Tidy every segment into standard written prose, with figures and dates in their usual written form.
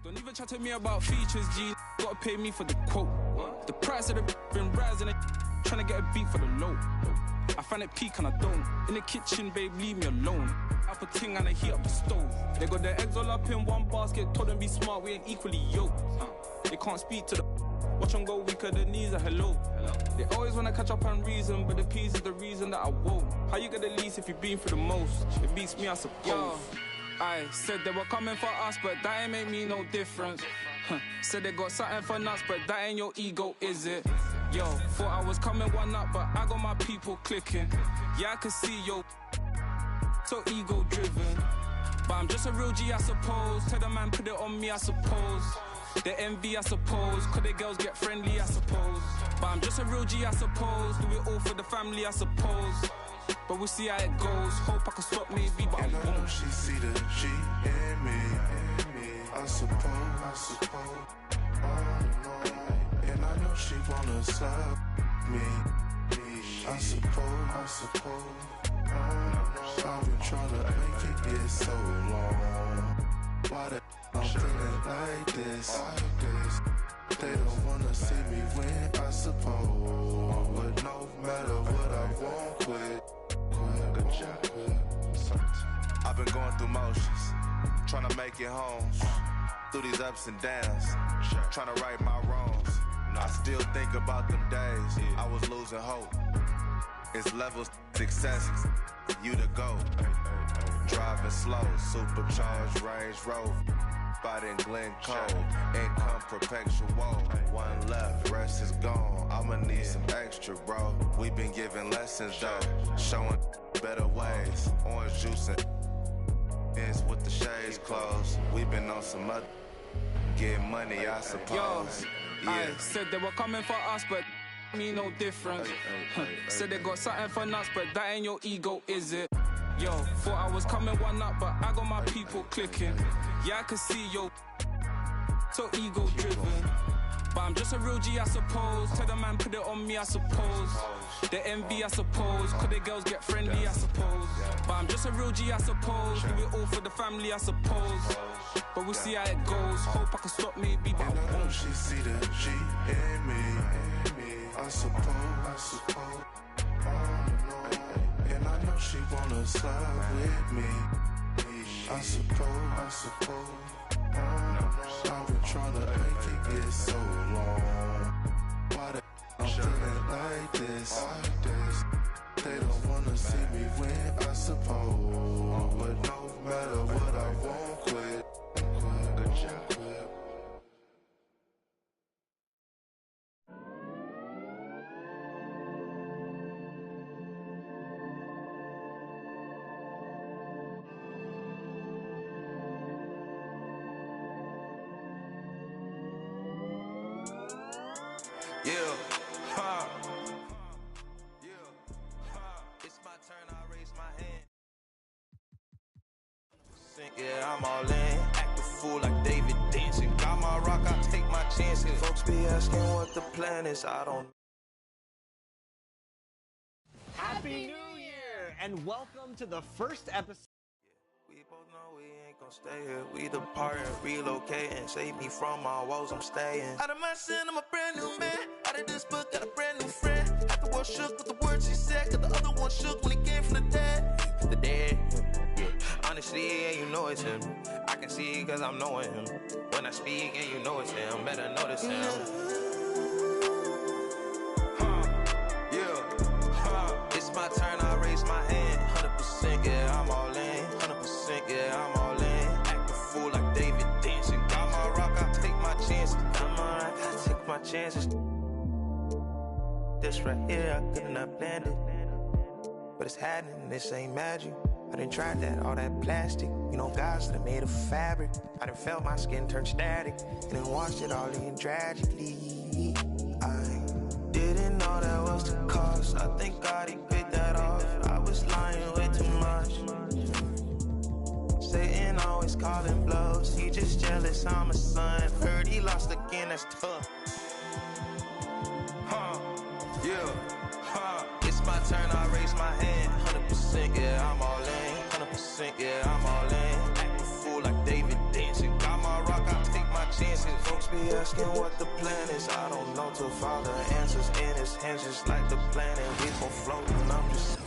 Don't even chat to me about features, G. Gotta pay me for the quote. The price of the been rising, trying to get a beat for the low. I find it peak and I don't. In the kitchen, babe, leave me alone. Up a ting and I heat up the stove. They got their eggs all up in one basket. Told them be smart, we ain't equally yoked. They can't speak to the watch them go weaker than knees a hello. They always wanna catch up on reason, but the peas is the reason that I won't. How you get the least if you've been through the most? It beats me, I suppose. Yo, I said they were coming for us, but that ain't make me no difference. Said they got something for nuts, but that ain't your ego, is it? Yo, thought I was coming one up, but I got my people clicking. Yeah, I can see yo, so ego driven. But I'm just a real G, I suppose. Tell the man put it on me, I suppose. The envy, I suppose. Cause the girls get friendly, I suppose. But I'm just a real G, I suppose. Do it all for the family, I suppose. But we'll see how it goes. Hope I can stop maybe, but and I I know won't. she see the G in me. I suppose. And I know she wanna slap me. I suppose. I've been trying to make it so long. Why the I'm feeling like this? They don't wanna see me win, I suppose. But no matter what I won't quit. I've been going through motions, trying to make it home. Through these ups and downs, trying to right my wrongs. I still think about them days I was losing hope. It's levels success, you to go. Driving slow, supercharged Range Rover. Fighting Glen Cove, income perpetual. One left, rest is gone. I'ma need some extra, bro. We been giving lessons though, showing better ways. Orange juice and ends with the shades closed. We been on some other, get money, I suppose. Yo, I said they were coming for us, but me no difference. Said they got something for nuts, but that ain't your ego, is it? Yo, thought I was coming one up, but I got my people clicking. Yeah, I can see yo, so ego driven. But I'm just a real G, I suppose. Tell the man put it on me, I suppose. The envy, I suppose. Cause the girls get friendly, I suppose. But I'm just a real G, I suppose. Do it all for the family, I suppose. But we'll see how it goes. Hope I can stop maybe, but and I I know won't. she see the G in me. I suppose. And I know she wanna slide with me. I suppose. I've been trying to make it so long. Why the I'm feeling like this? They don't wanna see me win, I suppose. But no matter what, I won't quit. Good job. It's my turn, I raise my hand. Yeah, I'm all in. Act a fool like David dancing. Got my rock, I take my chances. Folks be asking what the plan is, I don't. Happy New Year and welcome to the first episode. We both know we ain't gon' stay here. We depart and relocate and save me from my woes, I'm staying. Out of my sin, I'm a brand new man. Out of this book, got a brand new friend. Half the world shook with the words he said, cause the other one shook when he came from the dead. The dead, yeah. Honestly, yeah, you know it's him. I can see cause I'm knowing him. When I speak, and you know it's him. Better notice him. It's my turn, I raise my hand. 100%, yeah, I'm all in. 100%, yeah, I'm all in. Act a fool like David dancing. Got my rock, I take my chances. Got my rock, I take my chances. This right here, I couldn't have planned it. But it's happening, this ain't magic. I done tried that, all that plastic. You know, guys that are made of fabric. I done felt my skin turn static. And then watched it all in tragically. I didn't know that was the cost. I think God, he paid that off. I was lying way too much. Satan always calling blows. He just jealous, I'm a son. Heard he lost again, that's tough. It's my turn, I raise my hand. 100%, yeah, I'm all in. 100%, yeah, I'm all in. Act a fool like David dancing. Got my rock, I take my be asking what the plan is. I don't know till Father answers in his hands, just like the planet. We gon' float and I'm just.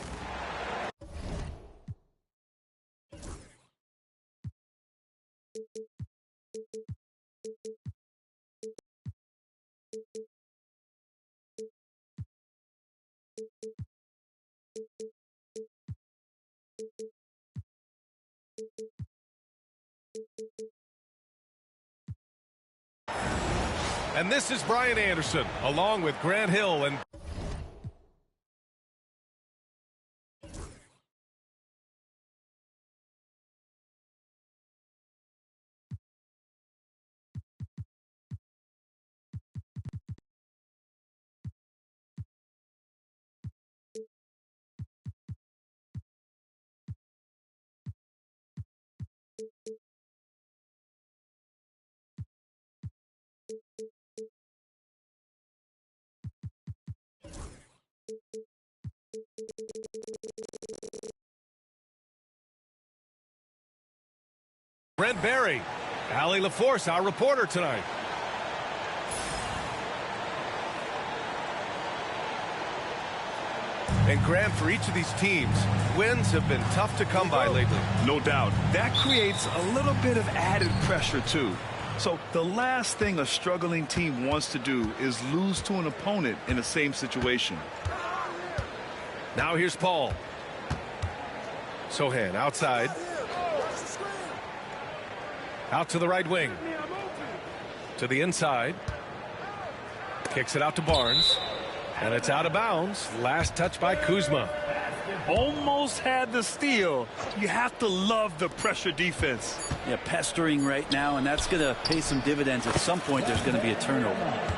And this is Brian Anderson, along with Grant Hill and... Brent Barry, Allie LaForce, our reporter tonight. And Grant, for each of these teams, wins have been tough to come by lately. No doubt. That creates a little bit of added pressure, too. So the last thing a struggling team wants to do is lose to an opponent in the same situation. Now here's Paul. Sohan outside. Out to the right wing. To the inside. Kicks it out to Barnes. And it's out of bounds. Last touch by Kuzma. Almost had the steal. You have to love the pressure defense. Yeah, pestering right now, and that's going to pay some dividends. At some point, there's going to be a turnover.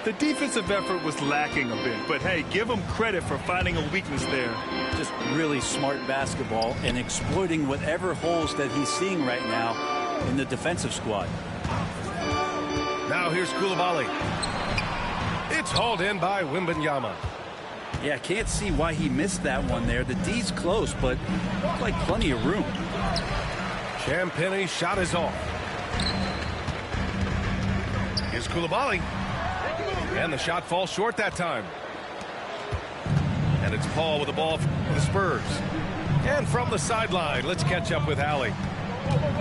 The defensive effort was lacking a bit, but hey, give them credit for finding a weakness there. Just really smart basketball and exploiting whatever holes that he's seeing right now in the defensive squad. Now here's Coulibaly. It's hauled in by Wembanyama. Yeah, can't see why he missed that one there. The D's close, but looked like plenty of room. Champagne's shot is off. Here's Coulibaly. And the shot falls short that time. And it's Paul with the ball for the Spurs. And from the sideline, let's catch up with Allie.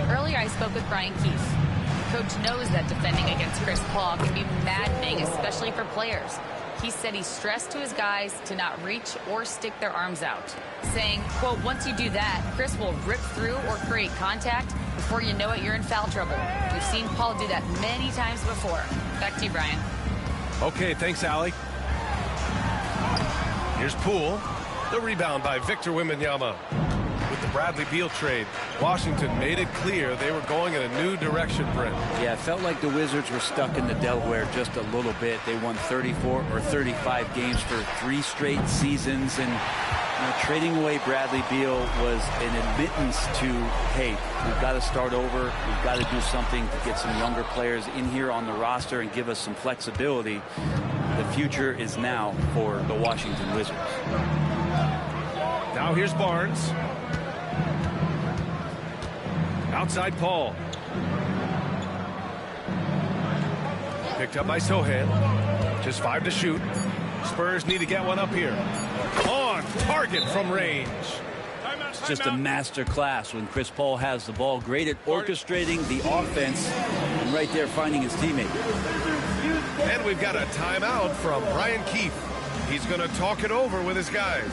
Earlier I spoke with Brian Keefe. Coach knows that defending against Chris Paul can be maddening, especially for players. He said he stressed to his guys to not reach or stick their arms out, saying, quote, once you do that, Chris will rip through or create contact. Before you know it, you're in foul trouble. We've seen Paul do that many times before. Back to you, Brian. Okay, thanks, Allie. Here's Poole. The rebound by Victor Wembanyama. With the Bradley Beal trade, Washington made it clear they were going in a new direction, Brent. Yeah, it felt like the Wizards were stuck in the Delaware just a little bit. They won 34 or 35 games for 3 straight seasons, and trading away Bradley Beal was an admittance to, hey, we've got to start over. We've got to do something to get some younger players in here on the roster and give us some flexibility. The future is now for the Washington Wizards. Now here's Barnes. Outside Paul. Picked up by Sohan. Just 5 to shoot. Spurs need to get one up here. On target from range. It's just a master class when Chris Paul has the ball. Great at orchestrating the offense and right there finding his teammate. And we've got a timeout from Brian Keefe. He's going to talk it over with his guys.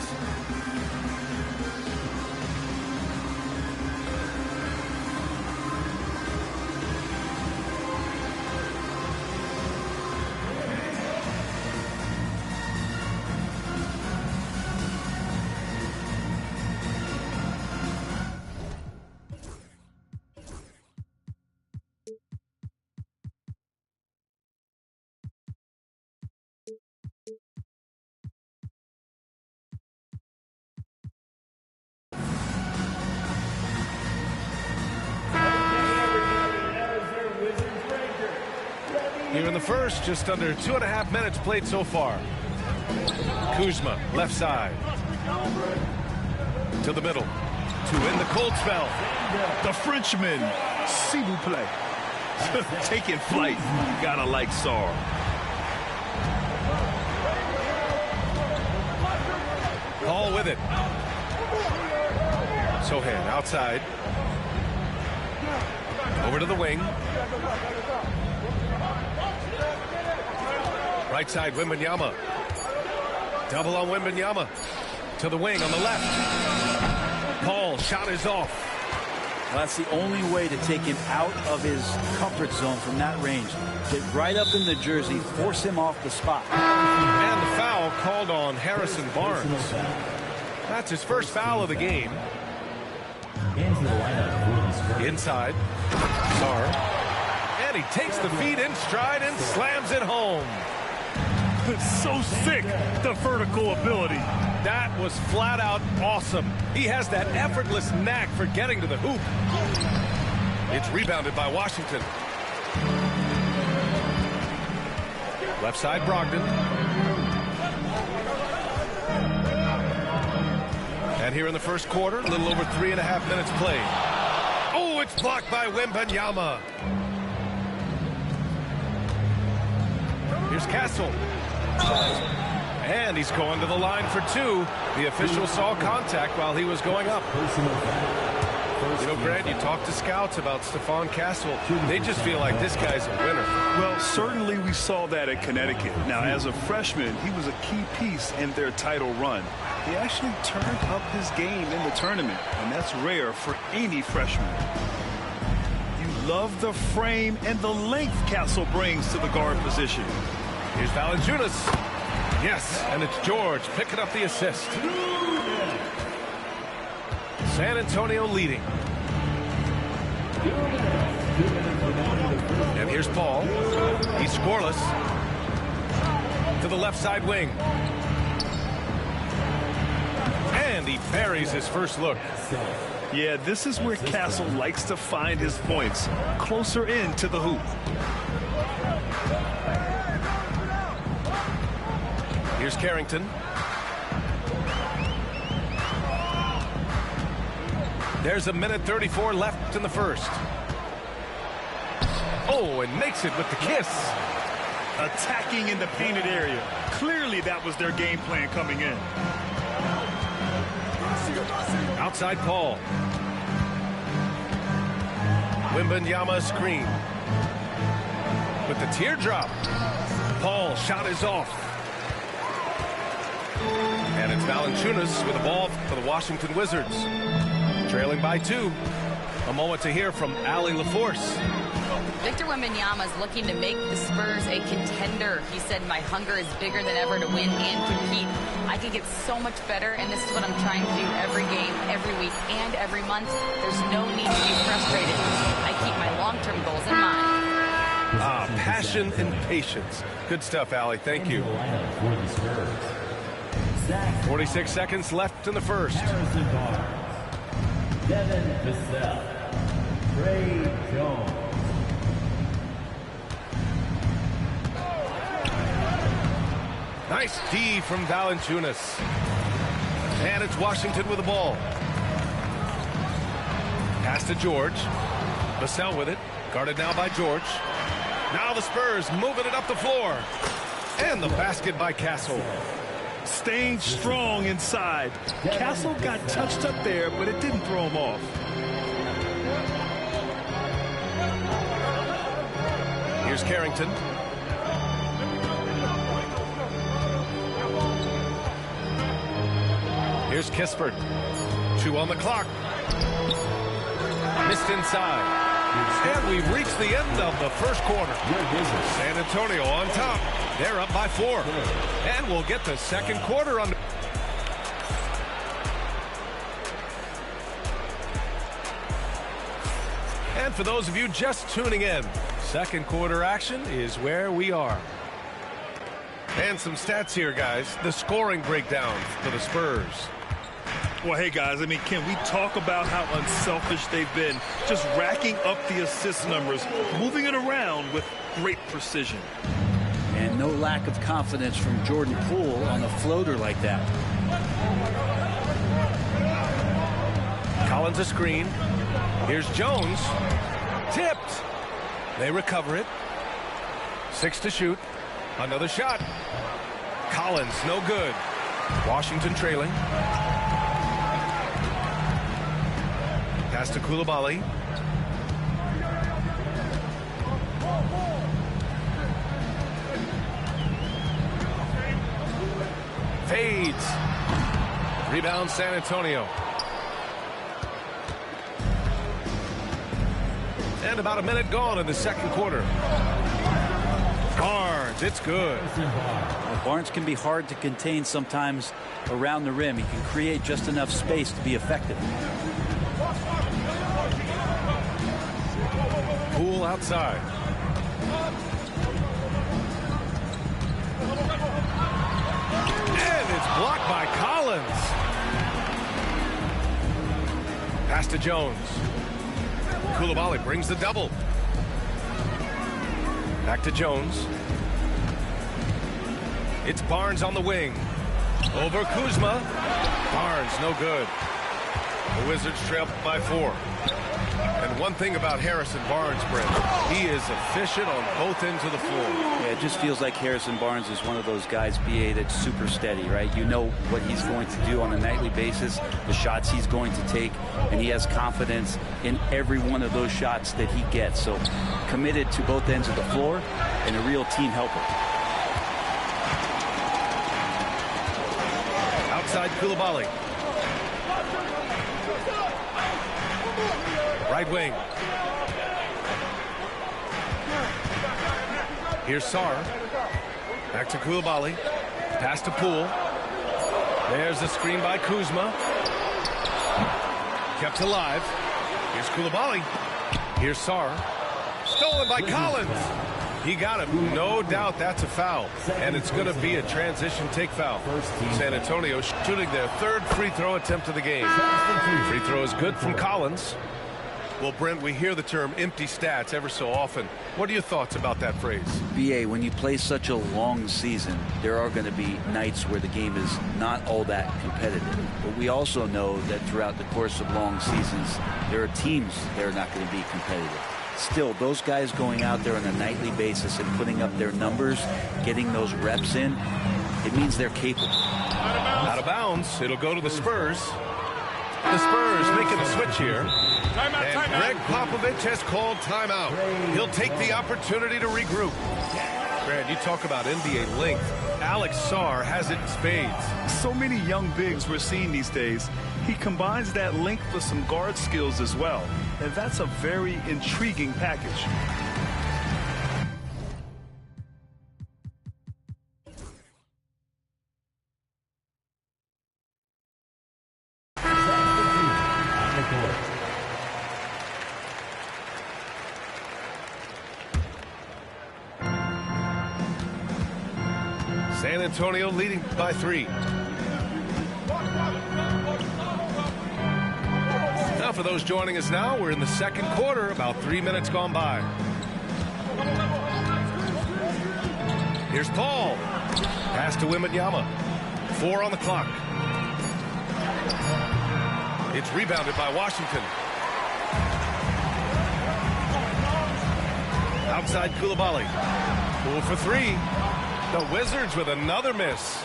Here in the first, just under 2.5 minutes played so far. Kuzma, left side. To the middle. To in the cold spell. The Frenchman, s'il vous plaît. Taking flight. You gotta like Saar. Paul with it. Sohan outside. Over to the wing. Right side, Wembanyama. Double on Wembanyama. To the wing on the left. Paul, shot is off. Well, that's the only way to take him out of his comfort zone from that range. Get right up in the jersey, force him off the spot. And the foul called on Harrison Barnes. That's his first foul of the game. Inside. Saar. And he takes the feed in stride and slams it home. It's so sick, the vertical ability. That was flat out awesome. He has that effortless knack for getting to the hoop. It's rebounded by Washington. Left side, Brogdon. And here in the first quarter, a little over 3.5 minutes played. Oh, it's blocked by Wembanyama. Here's Castle. And he's going to the line for two. The official saw contact while he was going up. You know, Grant, you talk to scouts about Stephon Castle. They just feel like this guy's a winner. Well, certainly we saw that at Connecticut. Now, as a freshman, he was a key piece in their title run. He actually turned up his game in the tournament, and that's rare for any freshman. You love the frame and the length Castle brings to the guard position. Here's Valanciunas. Yes, and it's George picking up the assist. San Antonio leading. And here's Paul. He's scoreless. To the left side wing. And he buries his first look. Yeah, this is where Castle likes to find his points. Closer in to the hoop. Here's Carrington. There's 1:34 left in the first. Oh, and makes it with the kiss. Attacking in the painted area. Clearly that was their game plan coming in. Outside Paul. Wembanyama screen. With the teardrop. Paul, shot is off. And it's Valanciunas with the ball for the Washington Wizards. Trailing by 2. A moment to hear from Allie LaForce. Victor Wembanyama is looking to make the Spurs a contender. He said, my hunger is bigger than ever to win and compete. I can get so much better, and this is what I'm trying to do every game, every week, and every month. There's no need to be frustrated. I keep my long-term goals in mind. Passion and patience. Good stuff, Allie. Thank you. 46 seconds left in the first. Devin Vassell, Trey Jones. Nice D from Valanciunas. And it's Washington with the ball. Pass to George. Vassell with it. Guarded now by George. Now the Spurs moving it up the floor. And the basket by Castle. Staying strong inside. Castle got touched up there, but it didn't throw him off. Here's Carrington. Here's Kispert. 2 on the clock. Missed inside. And we've reached the end of the first quarter. San Antonio on top. They're up by 4. And we'll get the second quarter under. And for those of you just tuning in, second quarter action is where we are. And some stats here, guys. The scoring breakdown for the Spurs. Well, hey, guys, I mean, can we talk about how unselfish they've been? Just racking up the assist numbers, moving it around with great precision. And no lack of confidence from Jordan Poole on a floater like that. Collins a screen. Here's Jones. Tipped. They recover it. 6 to shoot. Another shot. Collins, no good. Washington trailing. Pass to Coulibaly. Fades. Rebound San Antonio. And about a minute gone in the second quarter. Barnes, it's good. Barnes can be hard to contain sometimes around the rim. He can create just enough space to be effective. Poole outside. And it's blocked by Collins. Pass to Jones. Coulibaly brings the double. Back to Jones. It's Barnes on the wing. Over Kuzma. Barnes, no good. The Wizards trail by 4. And one thing about Harrison Barnes, Brent, he is efficient on both ends of the floor. Yeah, it just feels like Harrison Barnes is one of those guys, BA, that's super steady, right? You know what he's going to do on a nightly basis, the shots he's going to take, and he has confidence in every one of those shots that he gets. So committed to both ends of the floor and a real team helper. Outside Coulibaly. Right wing. Here's Sarr. Back to Coulibaly. Pass to Poole. There's the screen by Kuzma. Kept alive. Here's Coulibaly. Here's Sarr. Stolen by Collins. He got him. No doubt that's a foul. And it's going to be a transition take foul. San Antonio shooting their 3rd free throw attempt of the game. Free throw is good from Collins. Well, Brent, we hear the term empty stats ever so often. What are your thoughts about that phrase? BA, when you play such a long season, there are going to be nights where the game is not all that competitive. But we also know that throughout the course of long seasons, there are teams that are not going to be competitive. Still, those guys going out there on a nightly basis and putting up their numbers, getting those reps in, it means they're capable. Out of bounds. It'll go to the Spurs. The Spurs making a switch here. And Greg Popovich has called timeout. He'll take the opportunity to regroup. Grant, you talk about NBA length. Alex Sarr has it in spades. So many young bigs we're seeing these days. He combines that length with some guard skills as well. And that's a very intriguing package. San Antonio leading by 3. Now for those joining us now, we're in the second quarter, about 3 minutes gone by. Here's Paul. Pass to Wembanyama. 4 on the clock. It's rebounded by Washington. Outside Coulibaly. Poole for 3. The Wizards with another miss.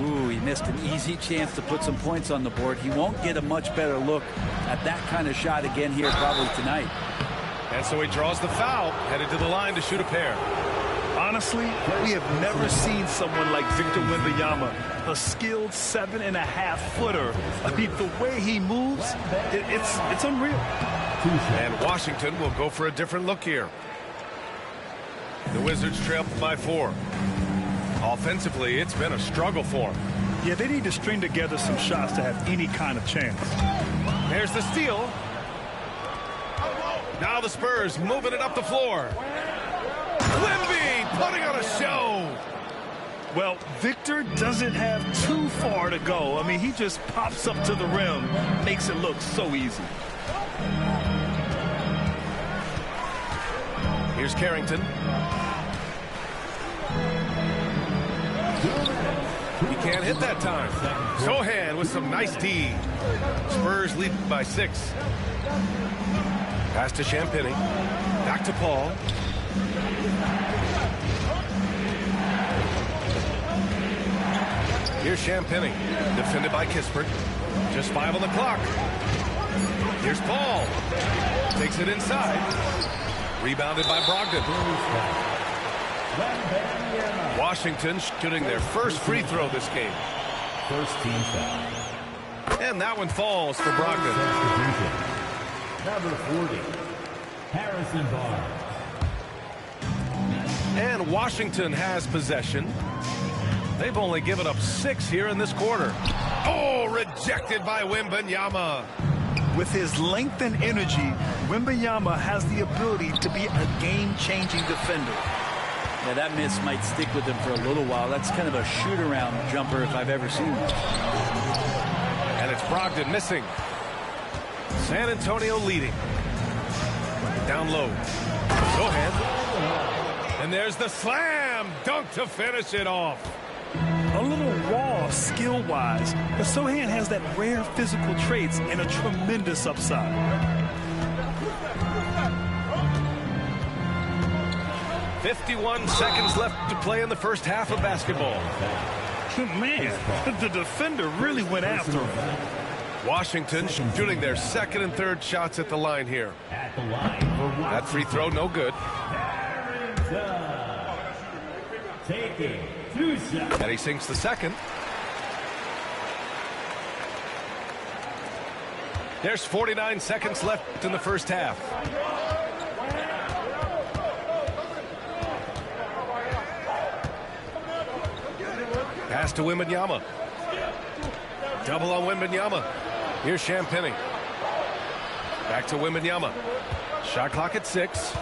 Ooh, he missed an easy chance to put some points on the board. He won't get a much better look at that kind of shot again here probably tonight. And so he draws the foul, headed to the line to shoot a pair. Honestly, we have never seen someone like Victor Wembanyama, a skilled 7.5-footer. I mean, the way he moves, it's unreal. And Washington will go for a different look here. The Wizards trail by 4. Offensively, it's been a struggle for them. Yeah, they need to string together some shots to have any kind of chance. There's the steal. Now the Spurs moving it up the floor. Wemby putting on a show. Well, Victor doesn't have too far to go. I mean, he just pops up to the rim, makes it look so easy. Here's Carrington. He can't hit that time. Sohan with some nice D. Spurs lead by 6. Pass to Champagny. Back to Paul. Here's Champagny, defended by Kispert. Just 5 on the clock. Here's Paul. Takes it inside. Rebounded by Brogdon. Washington shooting their first free throw this game. First team foul. And that one falls for Brogdon. Number 40, Harrison Barnes. And Washington has possession. They've only given up 6 here in this quarter. Oh, rejected by Wembanyama. With his length and energy, Wembanyama has the ability to be a game-changing defender. Yeah, that miss might stick with him for a little while. That's kind of a shoot-around jumper if I've ever seen one. And it's Brogdon missing. San Antonio leading. Down low. Sohan. And there's the slam dunk to finish it off. A little raw skill-wise, but Sohan has that rare physical traits and a tremendous upside. 51 seconds left to play in the first half of basketball. Man, the defender really went after him. Washington shooting their second and third shots at the line here. That free throw no good. Taking 2 shots. And he sinks the second. There's 49 seconds left in the first half. Pass to Wembanyama. Double on Wembanyama. Here's Champagny. Back to Wembanyama. Shot clock at 6.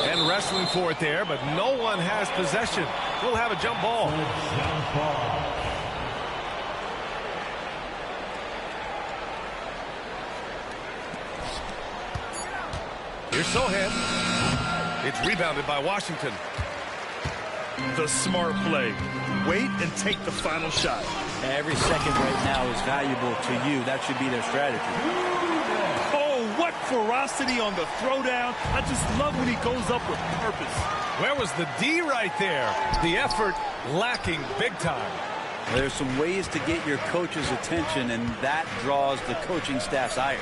And wrestling for it there, but no one has possession. We'll have a jump ball. Here's Sohan. It's rebounded by Washington. The smart play. Wait and take the final shot. Every second right now is valuable to you. That should be their strategy. Oh, what ferocity on the throwdown. I just love when he goes up with purpose. Where was the D right there? The effort lacking big time. There's some ways to get your coach's attention, and that draws the coaching staff's ire.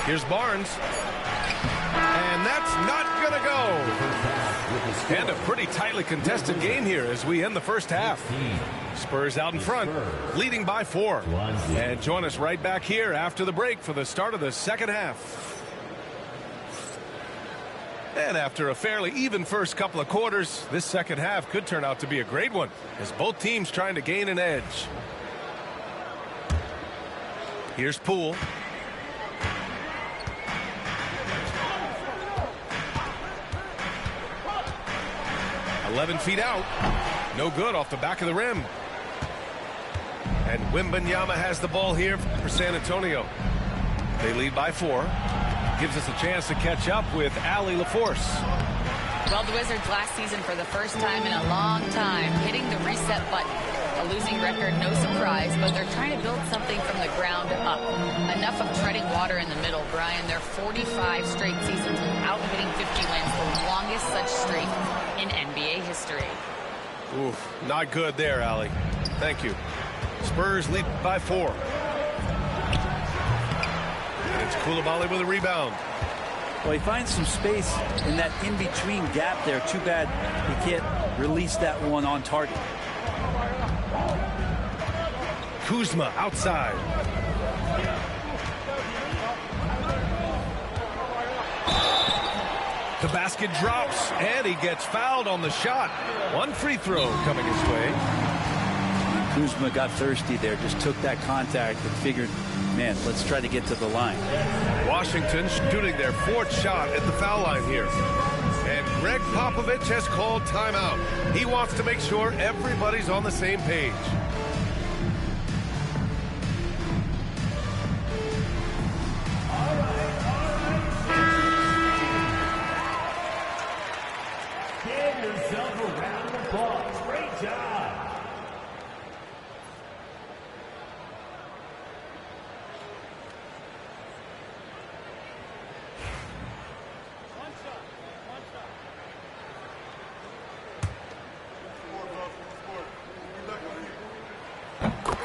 Here's Barnes. And that's not going to go. And a pretty tightly contested game here as we end the first half. Spurs out in front, leading by 4. And join us right back here after the break for the start of the second half. And after a fairly even first couple of quarters, this second half could turn out to be a great one as both teams trying to gain an edge. Here's Poole. "11 feet out. No good off the back of the rim. And Wembanyama has the ball here for San Antonio. They lead by 4. Gives us a chance to catch up with Allie LaForce. Well, the Wizards last season for the first time in a long time hitting the reset button. A losing record, no surprise, but they're trying to build something from the ground up. Enough of treading water in the middle, Brian. They're 45 straight seasons without hitting 50 wins, the longest such streak in NBA history. Oof, not good there, Allie. Thank you. Spurs lead by 4. And it's Coulibaly with a rebound. Well, he finds some space in that in-between gap there. Too bad he can't release that one on target. Kuzma outside. The basket drops, and he gets fouled on the shot. One free throw coming his way. Kuzma got thirsty there, just took that contact and figured, man, let's try to get to the line. Washington shooting their 4th shot at the foul line here. And Greg Popovich has called timeout. He wants to make sure everybody's on the same page. Give yourself a round of applause. Great job.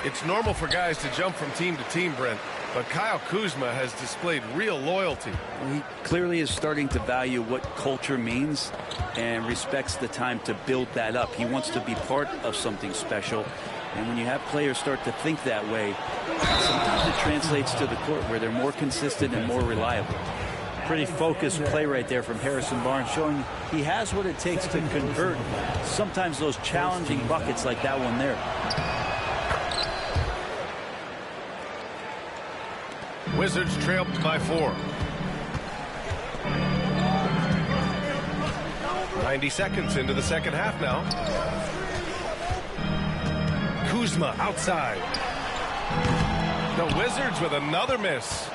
It's normal for guys to jump from team to team, Brent, but Kyle Kuzma has displayed real loyalty. He clearly is starting to value what culture means and respects the time to build that up. He wants to be part of something special. And when you have players start to think that way, sometimes it translates to the court where they're more consistent and more reliable. Pretty focused play right there from Harrison Barnes, showing he has what it takes to convert sometimes those challenging buckets like that one there. Wizards trail by 4. 90 seconds into the second half now. Kuzma outside. The Wizards with another miss.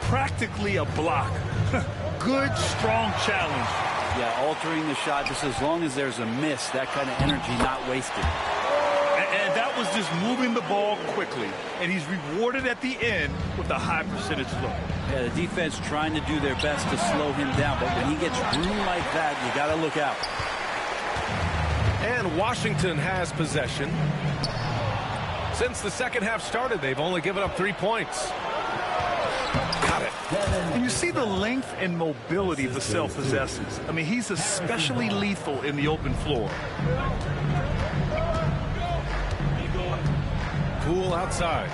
Practically a block. Good, strong challenge. Yeah, altering the shot just as long as there's a miss, that kind of energy not wasted. And that was just moving the ball quickly. And he's rewarded at the end with a high percentage look. Yeah, the defense trying to do their best to slow him down. But when he gets room like that, you got to look out. And Washington has possession. Since the second half started, they've only given up 3 points. Got it. And you see the length and mobility Vassell possesses. I mean, he's especially lethal in the open floor. Poole outside.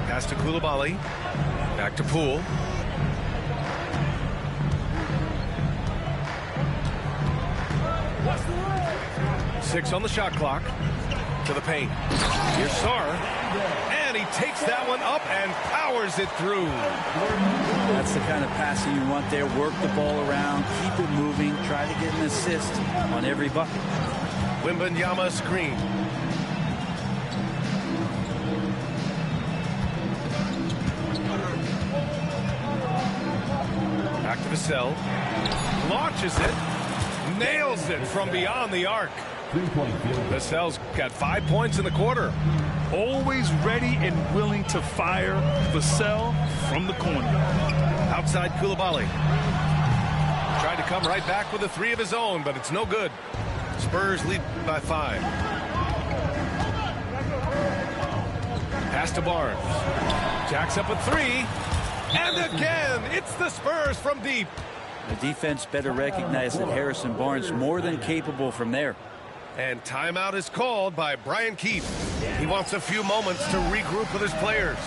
Pass to Coulibaly. Back to Poole. Six on the shot clock. To the paint. Here's Sarr. And he takes that one up and powers it through. That's the kind of passing you want there. Work the ball around, keep it moving, try to get an assist on every bucket. Wembanyama screen. Back to Vassell. Launches it. Nails it from beyond the arc. Vassell's got 5 points in the quarter. Always ready and willing to fire. Vassell from the corner. Outside Coulibaly. Tried to come right back with a 3 of his own, but it's no good. Spurs lead by 5. Pass to Barnes. Jacks up a 3. And again, it's the Spurs from deep. The defense better recognize that Harrison Barnes more than capable from there. And timeout is called by Brian Keefe. He wants a few moments to regroup with his players.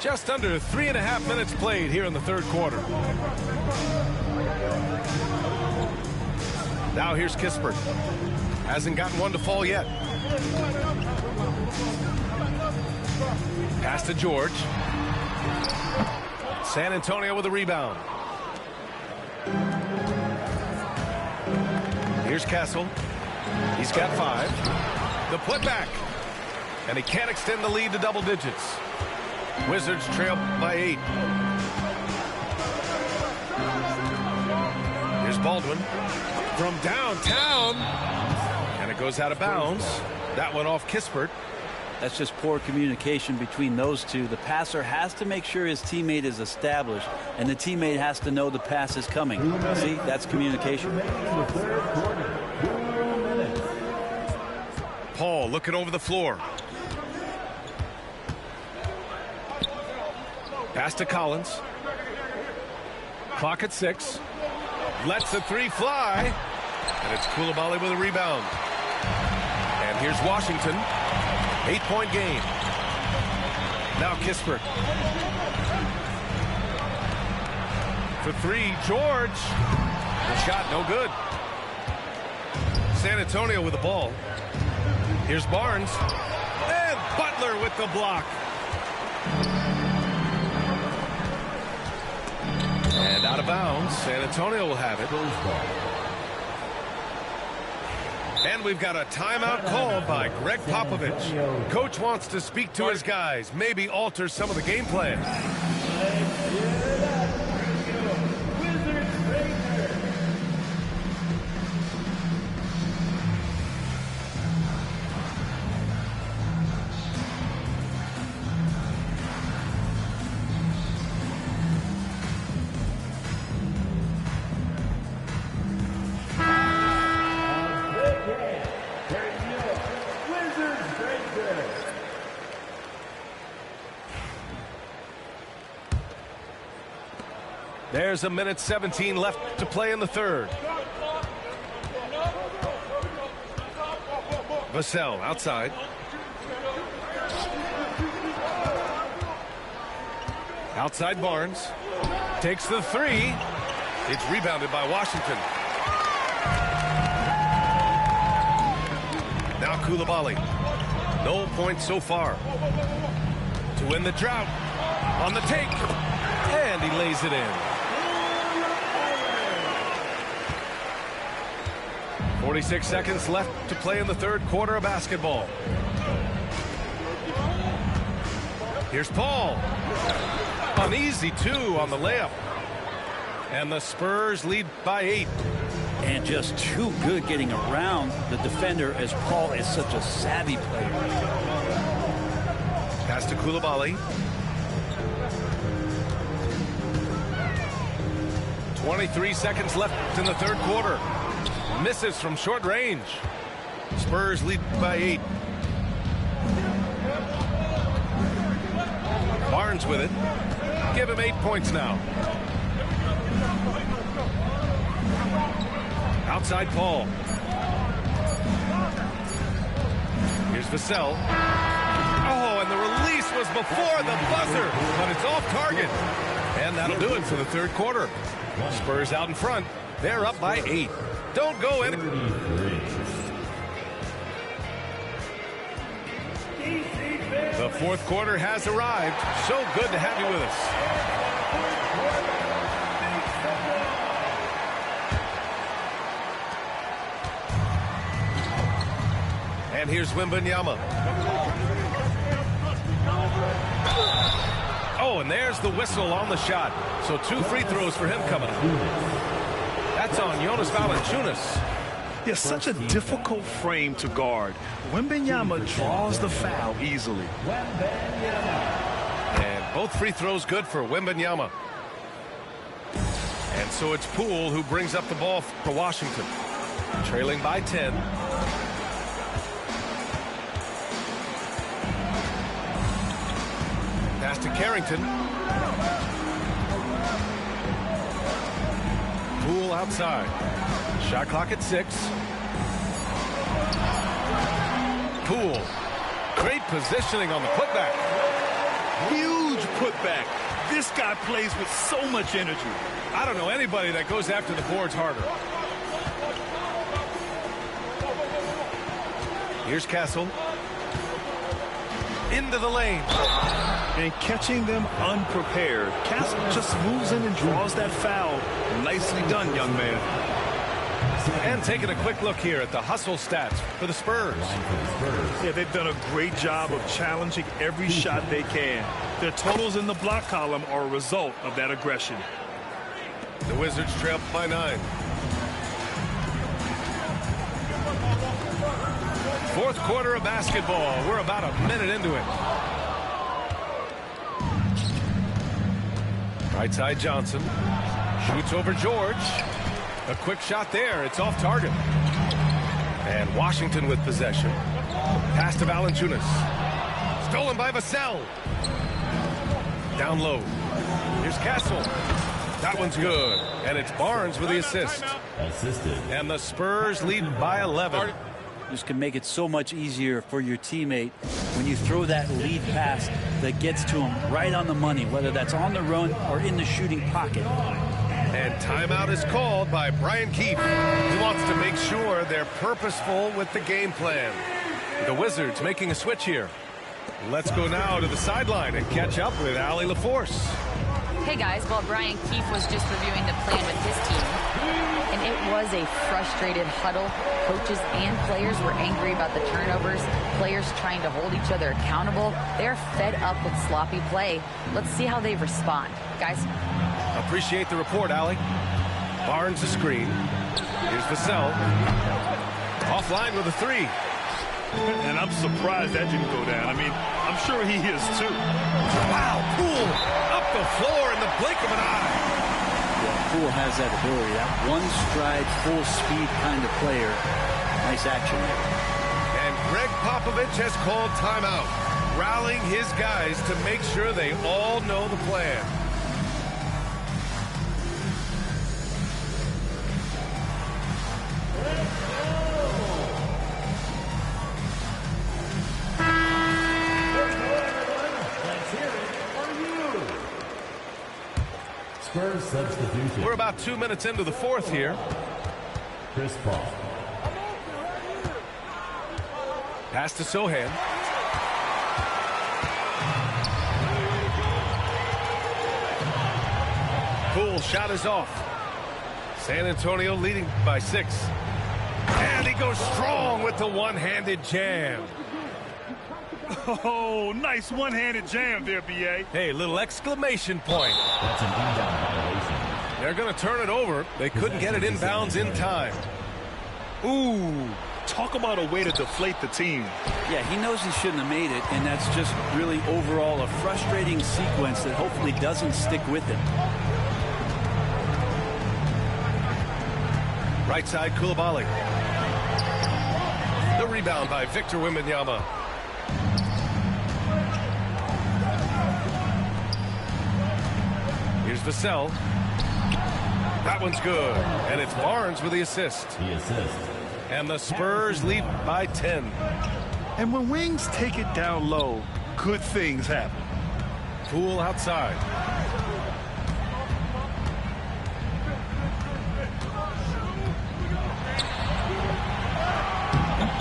Just under 3.5 minutes played here in the third quarter. Now here's Kispert. Hasn't gotten one to fall yet. Pass to George. San Antonio with a rebound. Here's Castle. He's got 5. The putback. And he can't extend the lead to double digits. Wizards trail by 8. Here's Baldwin from downtown. And it goes out of bounds. That one off Kispert. That's just poor communication between those two. The passer has to make sure his teammate is established, and the teammate has to know the pass is coming. See, that's communication. Paul looking over the floor. Pass to Collins. Clock at 6. Lets the 3 fly. And it's Coulibaly with a rebound. And here's Washington. 8-point game. Now Kispert. For 3, George. The shot no good. San Antonio with the ball. Here's Barnes. And Butler with the block. And out of bounds. San Antonio will have it. And we've got a timeout called by Greg Popovich. Coach wants to speak to his guys, maybe alter some of the game plan. There's a minute 17 left to play in the third. Vassell outside. Outside Barnes. Takes the three. It's rebounded by Washington. Now Coulibaly. No points so far. To win the drought. On the take. And he lays it in. 46 seconds left to play in the third quarter of basketball. Here's Paul. An easy two on the layup. And the Spurs lead by 8. And just too good getting around the defender, as Paul is such a savvy player. Pass to Coulibaly. 23 seconds left in the third quarter. Misses from short range. Spurs lead by 8. Barnes with it. Give him 8 points now. Outside Paul. Here's Vassell. Oh, and the release was before the buzzer, but it's off target. And that'll do it for the third quarter. Spurs out in front. They're up by 8. Don't go in. The fourth quarter has arrived. So good to have you with us. And here's Wembanyama. Oh, and there's the whistle on the shot. So 2 free throws for him coming up. That's on Jonas Valanciunas. Yeah, such a difficult frame to guard. Wembanyama draws the foul easily. And both free throws good for Wembanyama. And so it's Poole who brings up the ball for Washington. Trailing by 10. Pass to Carrington. Poole outside. Shot clock at 6. Poole. Great positioning on the putback. Huge putback. This guy plays with so much energy. I don't know anybody that goes after the boards harder. Here's Castle. Into the lane. And catching them unprepared. Castle just moves in and draws that foul. Nicely done, young man. And taking a quick look here at the hustle stats for the Spurs. Yeah, they've done a great job of challenging every shot they can. Their totals in the block column are a result of that aggression. The Wizards trail by 9. Fourth quarter of basketball. We're about a minute into it. Right side Johnson. Shoots over George. A quick shot there. It's off target. And Washington with possession. Pass to Valanciunas. Stolen by Vassell. Down low. Here's Castle. That one's good. And it's Barnes with the assist. And the Spurs lead by 11. This can make it so much easier for your teammate when you throw that lead pass that gets to him right on the money, whether that's on the run or in the shooting pocket. And timeout is called by Brian Keefe. He wants to make sure they're purposeful with the game plan. The Wizards making a switch here. Let's go now to the sideline and catch up with Allie LaForce. Hey guys, well, Brian Keefe was just reviewing the plan with his team, and it was a frustrated huddle. Coaches and players were angry about the turnovers, players trying to hold each other accountable. They're fed up with sloppy play. Let's see how they respond. Guys? Appreciate the report, Allie. Barnes a screen. Here's Vassell. Offline with a three. And I'm surprised that didn't go down. I mean, I'm sure he is too. Wow, Poole up the floor in the blink of an eye. Yeah, Poole has that ability. That one stride, full speed kind of player. Nice action there. And Greg Popovich has called timeout, rallying his guys to make sure they all know the plan. Spurs substitution. We're about 2 minutes into the fourth here. Chris Paul. Pass to Sohan. Poole shot is off. San Antonio leading by 6. And he goes strong with the one-handed jam. Oh, nice one-handed jam there, B.A. Hey, little exclamation point. That's an inbound violation. They're going to turn it over. They couldn't get it inbounds in time. Ooh, talk about a way to deflate the team. Yeah, he knows he shouldn't have made it, and that's just really overall a frustrating sequence that hopefully doesn't stick with him. Right side, Koulibaly. The rebound by Victor Wembanyama. Here's Vassell. That one's good. And it's Barnes with the assist. The assist. And the Spurs lead by 10. And when wings take it down low, good things happen. Poole outside.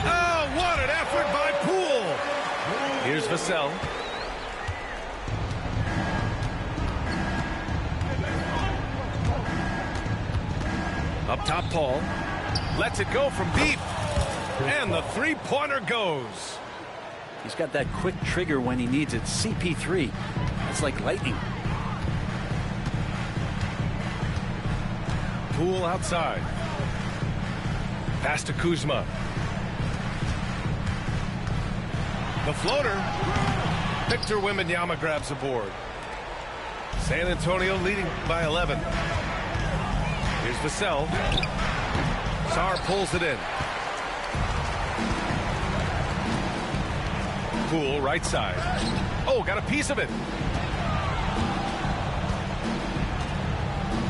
Oh, what an effort by Poole. Here's Vassell. Up top, Paul. Lets it go from deep. And the three-pointer goes. He's got that quick trigger when he needs it. CP3. It's like lightning. Poole outside. Pass to Kuzma. The floater. Victor Wembanyama grabs the board. San Antonio leading by 11. Here's Vassell. Sarr pulls it in. Poole right side. Oh, got a piece of it.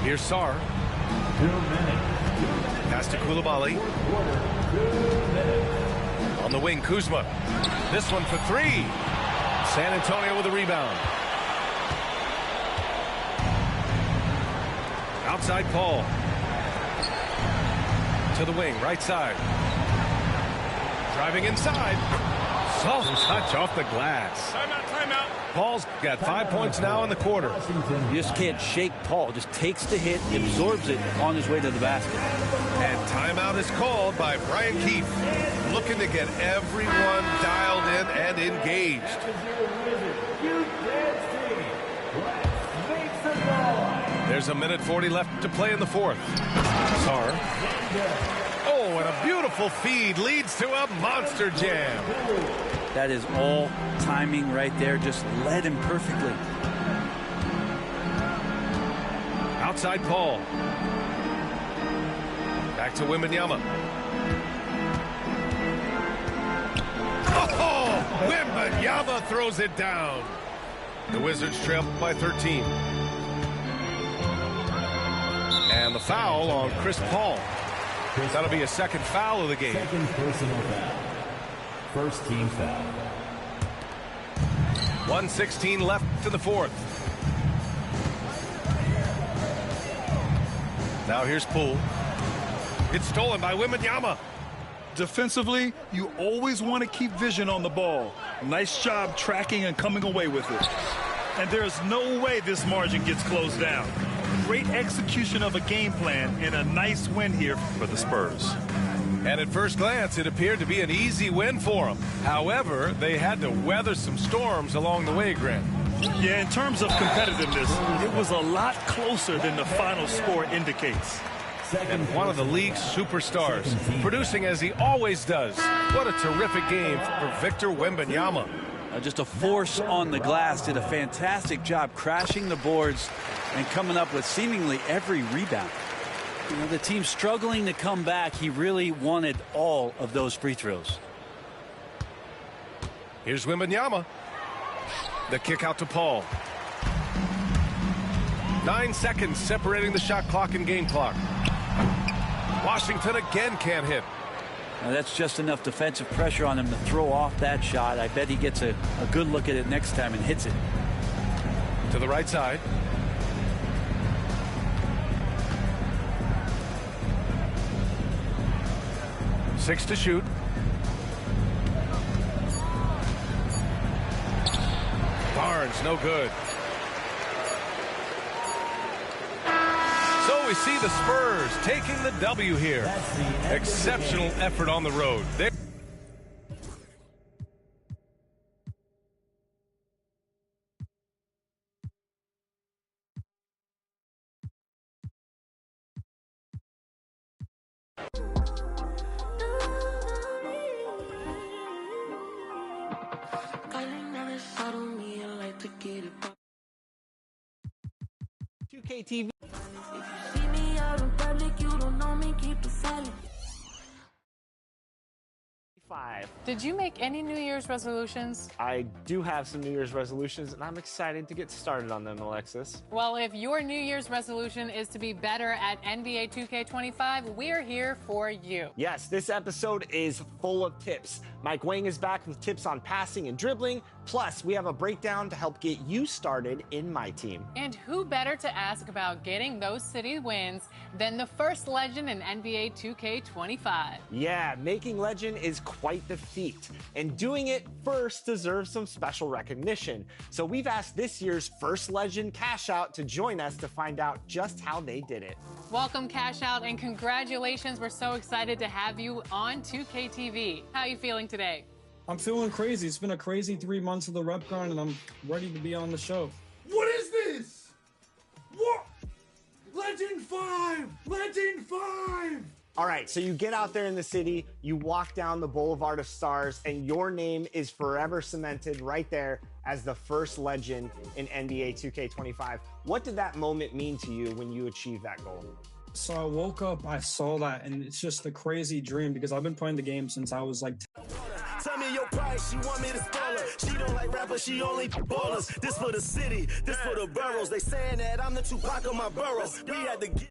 Here's Sarr. 2 minutes. Pass to Koulibaly. 2 minutes. On the wing, Kuzma. This one for three. San Antonio with a rebound. Outside Paul. To the wing, right side. Driving inside. Soft touch off the glass. Timeout, timeout. Paul's got 5 points now in the quarter. You just can't shake Paul. Just takes the hit, absorbs it on his way to the basket. And timeout is called by Brian Keefe. Looking to get everyone dialed in and engaged. There's a minute 40 left to play in the fourth. Sarr. Oh, and a beautiful feed leads to a monster jam. That is all timing right there. Just led him perfectly. Outside Paul. Back to Wembanyama. Oh, Wembanyama throws it down. The Wizards trail by 13. And the foul on Chris Paul. That'll be a second foul of the game. Second personal foul. First team foul. 1:16 left in the fourth. Now here's Poole. It's stolen by Wembanyama. Defensively, you always want to keep vision on the ball. Nice job tracking and coming away with it. And there's no way this margin gets closed down. Great execution of a game plan and a nice win here for the Spurs. And at first glance, it appeared to be an easy win for them. However, they had to weather some storms along the way, Grant. Yeah, in terms of competitiveness, it was a lot closer than the final score indicates. And one of the league's superstars, producing as he always does. What a terrific game for Victor Wembanyama. Just a force on the glass, did a fantastic job crashing the boards and coming up with seemingly every rebound. You know, the team struggling to come back. He really wanted all of those free throws. Here's Wembanyama. The kick out to Paul. 9 seconds separating the shot clock and game clock. Washington again can't hit. Now that's just enough defensive pressure on him to throw off that shot. I bet he gets a good look at it next time and hits it. To the right side. Six to shoot. Barnes, no good. So we see the Spurs taking the W here. Exceptional effort on the road. TV. Did you make any New Year's resolutions? I do have some New Year's resolutions, and I'm excited to get started on them, Alexis. Well, if your New Year's resolution is to be better at NBA 2K25, we're here for you. Yes, this episode is full of tips. Mike Wang is back with tips on passing and dribbling. Plus, we have a breakdown to help get you started in my team. And who better to ask about getting those city wins than the first legend in NBA 2K25? Yeah, making legend is quite the feat, and doing it first deserves some special recognition. So we've asked this year's first legend Cash Out to join us to find out just how they did it. Welcome, Cash Out, and congratulations. We're so excited to have you on 2K TV. How are you feeling today? I'm feeling crazy. It's been a crazy 3 months of the rep grind, and I'm ready to be on the show. What is this? What? Legend 5! Legend 5! All right, so you get out there in the city, you walk down the Boulevard of Stars, and your name is forever cemented right there as the first legend in NBA 2K25. What did that moment mean to you when you achieved that goal? So I woke up, I saw that, and it's just a crazy dream because I've been playing the game since I was like 10. Tell me your price, she want me to spoil her. She don't like rappers, she only ballers. This for the city, this for the boroughs. They saying that I'm the Tupac of my borough. We had to get...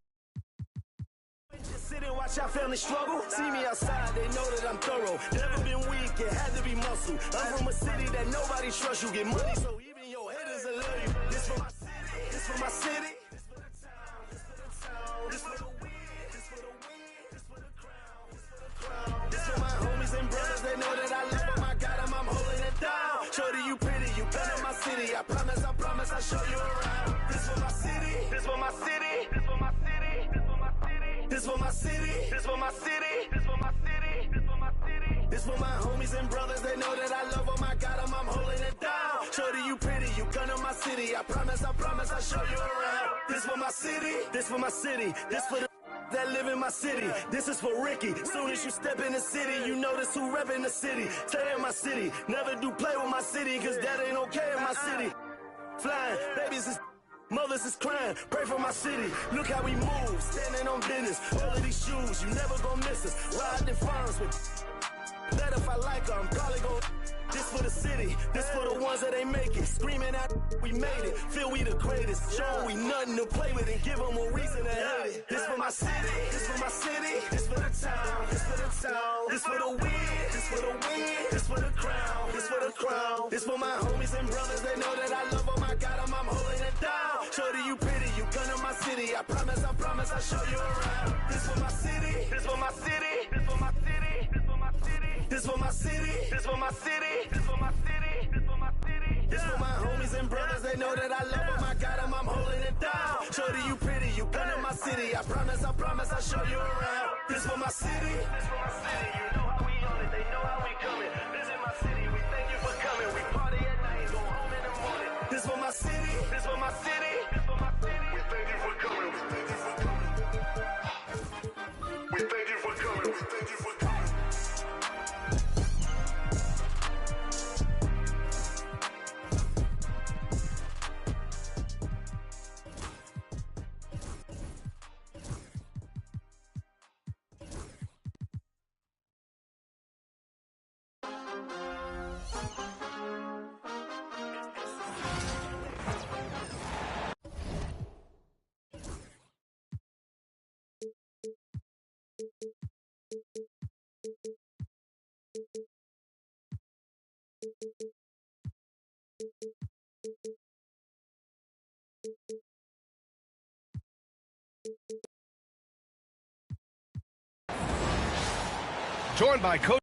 Just sit and watch our family struggle. See me outside, they know that I'm thorough. Never been weak, it had to be muscle. I'm from a city that nobody trusts. You get money, so even your haters will love you. This for my city, this for my city. This for the town, this for the town. This for the win, this for the win, this for the crown, this for the crown. This for my homies and brothers, they know that I love them. I got them, I'm holding it down. Shorty, you pretty, you better my city. I promise, I'll show you around. This for my city, this for my city, this for my city, this for my city. This for my city, this for my city, this for my city, this for my city. This for my homies and brothers, they know that I love them. I got them, I'm holding it down. Shorty, you pretty, you gun in my city. I promise, I'll show you around. This for my city, this for my city, this for the that live in my city. This is for Ricky. Soon as you step in the city, you notice who rep in the city. Stay in my city, never do play with my city, cause that ain't okay in my city. Flying, babies is mothers is crying, pray for my city. Look how we move, standing on business. All of these shoes, you never gon' miss us. Ride in farms with that if I like her, I'm probably gon' this for the city, this for the ones that ain't make it. Screaming out, we made it, feel we the greatest. Show we nothing to play with and give them a reason to hate it. This for my city, this for my city, this for the town, this for the town. This for the win, this for the win, this for the crown, this for the crown. This for my homies and brothers, they know that I love them. I got them, I'm holding it down. Shorty, you pretty, you gun in my city. I promise, I'll show you around. This for my city, this for my city, this for my city, this for my city. This for my city, this for my city, this for my city, this for my city. This for my homies and brothers. they know that I love them. I got them, I'm holding it down. Shorty, you pretty, you come to my city. I promise, I'll show you around. This for my city. This for my city. You know how we on it, they know how we coming. This is my city, we thank you for coming. We party at night, go home in the morning. This for my city. This for my city. This for my city. We thank you for coming. We thank you for coming. We thank you for coming. We thank you for coming. Joined by Coach.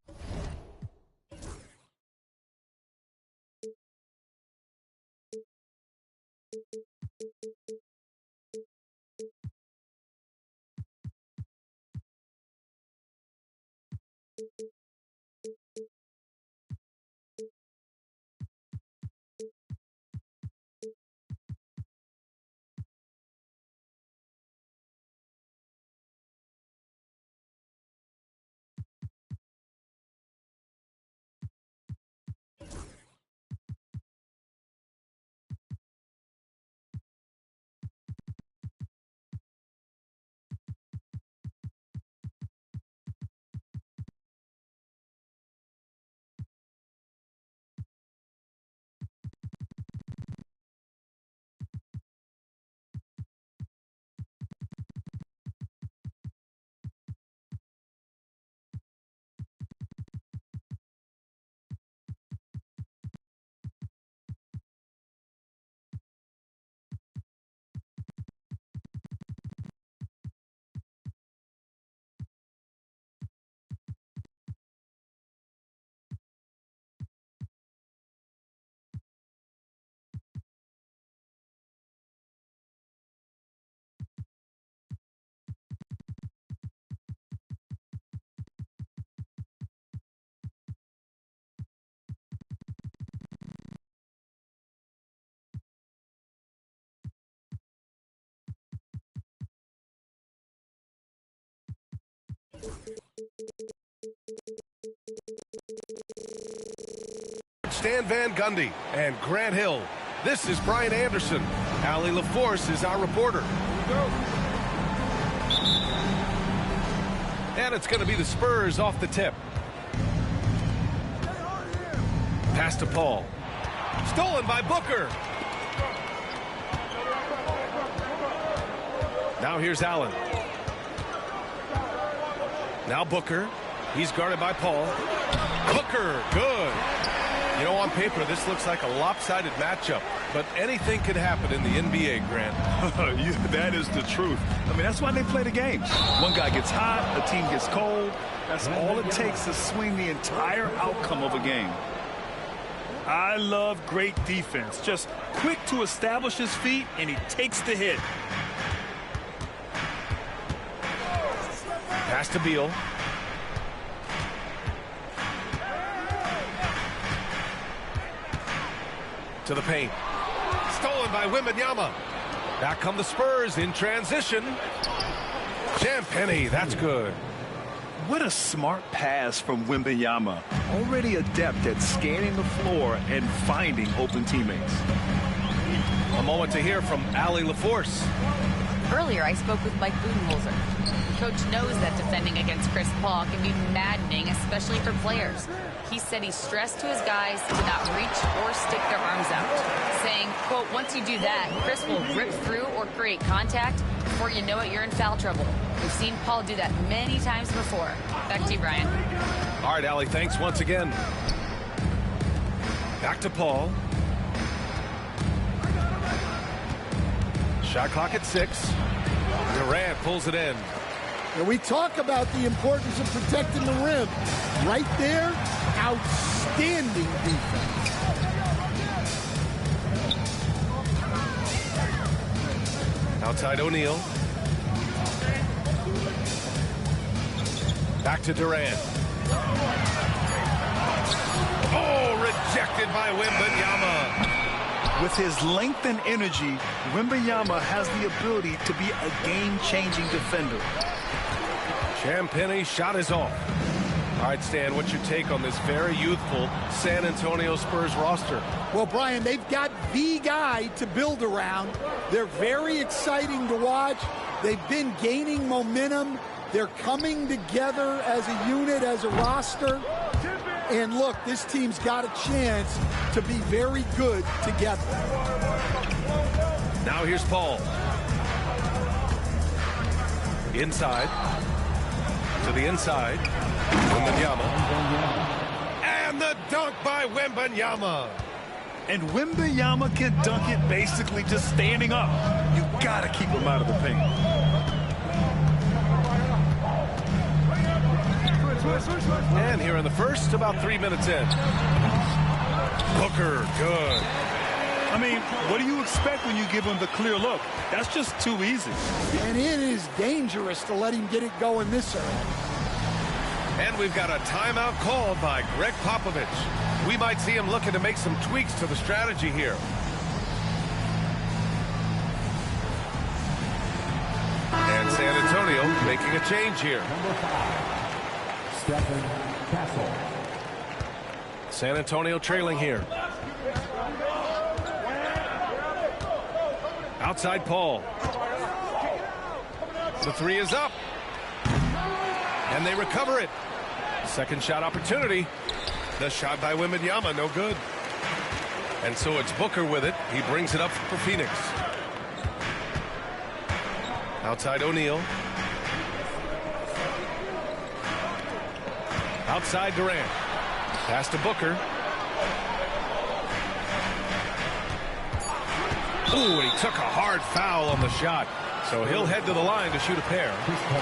Stan Van Gundy and Grant Hill. This is Brian Anderson. Allie LaForce is our reporter. And it's going to be the Spurs off the tip. Pass to Paul. Stolen by Booker. Now here's Allen. Now Booker. He's guarded by Paul. Booker, good. You know, on paper, this looks like a lopsided matchup, but anything could happen in the NBA, Grant. That is the truth. I mean, that's why they play the game. One guy gets hot, a team gets cold. That's all it takes to swing the entire outcome of a game. I love great defense. Just quick to establish his feet, and he takes the hit. Pass to Beal. To the paint. Stolen by Wembanyama. Back come the Spurs in transition. Champagnie, that's good. What a smart pass from Wembanyama. Already adept at scanning the floor and finding open teammates. A moment to hear from Allie LaForce. Earlier, I spoke with Mike Budenholzer. Coach knows that defending against Chris Paul can be maddening, especially for players. He said he stressed to his guys to not reach or stick their arms out, saying, quote, once you do that, Chris will rip through or create contact. Before you know it, you're in foul trouble. We've seen Paul do that many times before. Back to you, Brian. All right, Allie, thanks once again. Back to Paul. Shot clock at 6. Durant pulls it in. And we talk about the importance of protecting the rim. Right there, outstanding defense. Outside O'Neal. Back to Durant. Oh, rejected by Wembanyama. With his length and energy, Wembanyama has the ability to be a game-changing defender. Champagne's shot is off. All right, Stan, what's your take on this very youthful San Antonio Spurs roster? Well, Brian, they've got the guy to build around. They're very exciting to watch. They've been gaining momentum. They're coming together as a unit, as a roster. And look, this team's got a chance to be very good together. Now here's Paul. Inside. To the inside. Wembanyama. And the dunk by Wembanyama. And Wembanyama can dunk it basically just standing up. You gotta keep him out of the paint. And here in the first, about 3 minutes in. Booker, good. I mean, what do you expect when you give him the clear look? That's just too easy. And it is dangerous to let him get it going this early. And we've got a timeout called by Greg Popovich. We might see him looking to make some tweaks to the strategy here. And San Antonio making a change here. San Antonio trailing here. Outside Paul. The three is up. And they recover it. Second shot opportunity. The shot by Wembanyama, no good. And so it's Booker with it. He brings it up for Phoenix. Outside O'Neal. Outside Durant. Pass to Booker. Ooh, he took a hard foul on the shot. So he'll head to the line to shoot a pair.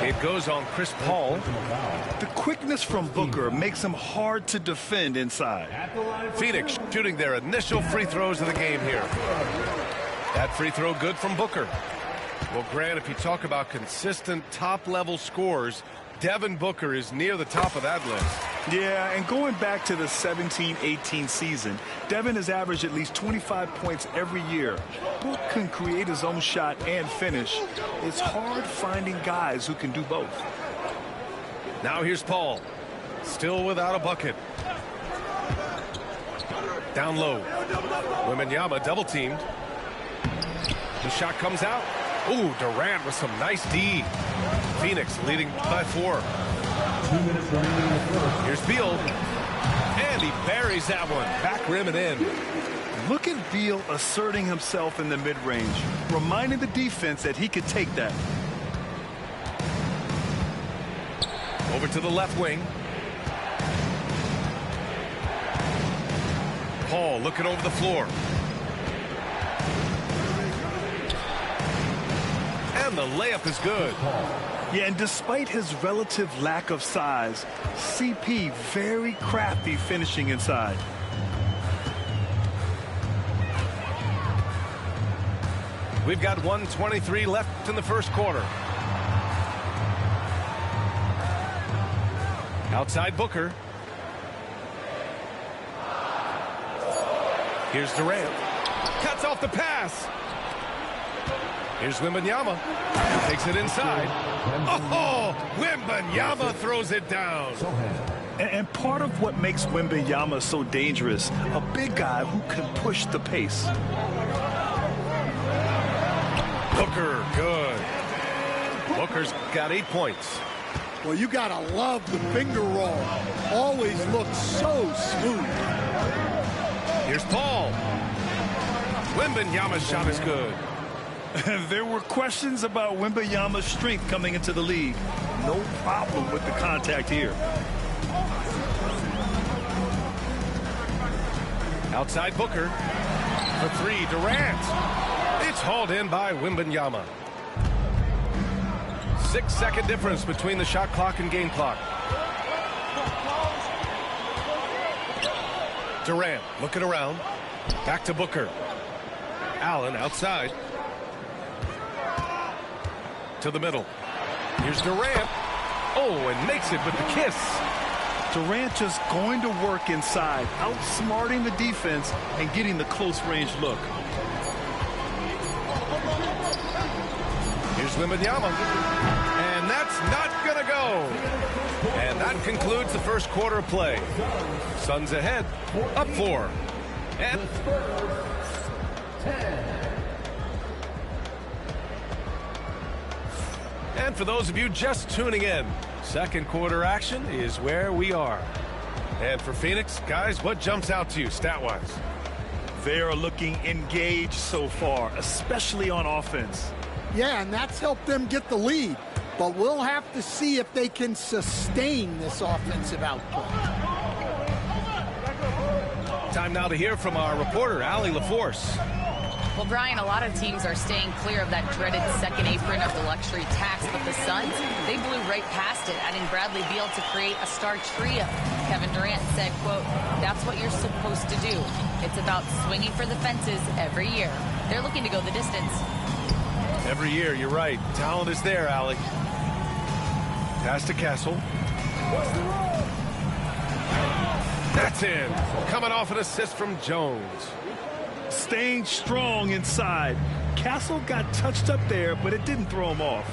It goes on Chris Paul. The quickness from Booker makes him hard to defend inside. Phoenix shooting their initial free throws of the game here. That free throw good from Booker. Well, Grant, if you talk about consistent top-level scores, Devin Booker is near the top of that list. Yeah, and going back to the 17-18 season, Devin has averaged at least 25 points every year. Book can create his own shot and finish. It's hard finding guys who can do both. Now here's Paul. Still without a bucket. Down low. Wembanyama double-teamed. The shot comes out. Ooh, Durant with some nice D. Phoenix leading by 4. Here's Beal. And he buries that one. Back rim and in. Look at Beal asserting himself in the mid-range, reminding the defense that he could take that. Over to the left wing. Paul looking over the floor. And the layup is good. Yeah, and despite his relative lack of size, CP very crafty finishing inside. We've got 1:23 left in the first quarter. Outside Booker. Here's Durant. Cuts off the pass. Here's Wembanyama. Takes it inside. Oh, Wembanyama throws it down. And part of what makes Wembanyama so dangerous, a big guy who can push the pace. Booker, good. Booker's got 8 points. Well, you gotta love the finger roll. Always looks so smooth. Here's Paul. Wembanyama's shot is good. There were questions about Wembanyama's strength coming into the league. No problem with the contact here. Outside Booker. For 3, Durant. It's hauled in by Wembanyama. 6-second difference between the shot clock and game clock. Durant looking around. Back to Booker. Allen outside. to the middle. Here's Durant. Oh, and makes it with the kiss. Durant just going to work inside, outsmarting the defense and getting the close-range look. Here's Wembanyama. And that's not going to go. And that concludes the first quarter of play. Suns ahead, up 4. And for those of you just tuning in, second quarter action is where we are. And for Phoenix, guys, what jumps out to you stat-wise? They are looking engaged so far, especially on offense. Yeah, and that's helped them get the lead. But we'll have to see if they can sustain this offensive output. Time now to hear from our reporter, Allie LaForce. Well, Brian, a lot of teams are staying clear of that dreaded second apron of the luxury tax, but the Suns, they blew right past it, adding Bradley Beal to create a star trio. Kevin Durant said, quote, "That's what you're supposed to do. It's about swinging for the fences every year." They're looking to go the distance. Every year, you're right. Talent is there, Allie. Pass to Castle. That's in. Coming off an assist from Jones. Staying strong inside. Castle got touched up there, but it didn't throw him off.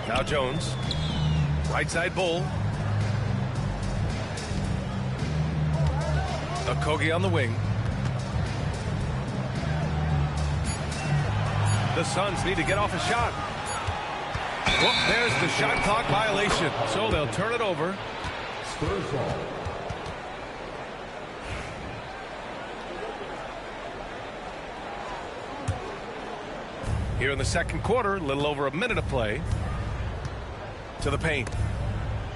Now Jones. Right side Bull. Okogie on the wing. The Suns need to get off a shot. Whoop, there's the shot clock violation. So they'll turn it over. Spurs ball. Here in the second quarter, a little over a minute of play. To the paint.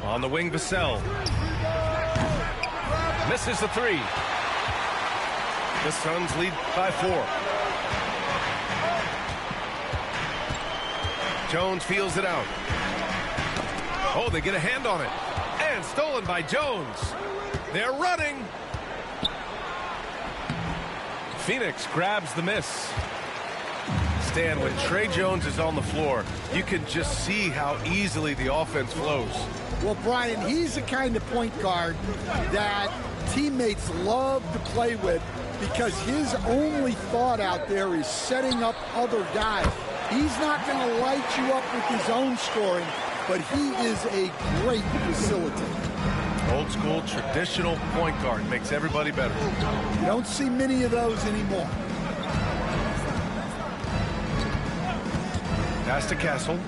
On the wing, Vassell. Misses the three. The Suns lead by 4. Jones feels it out. Oh, they get a hand on it. And stolen by Jones. They're running. Phoenix grabs the miss. Stan, when Trey Jones is on the floor, you can just see how easily the offense flows. Well, Brian, he's the kind of point guard that teammates love to play with because his only thought out there is setting up other guys. He's not going to light you up with his own scoring, but he is a great facilitator. Old school, traditional point guard makes everybody better. You don't see many of those anymore. Pass to Castle.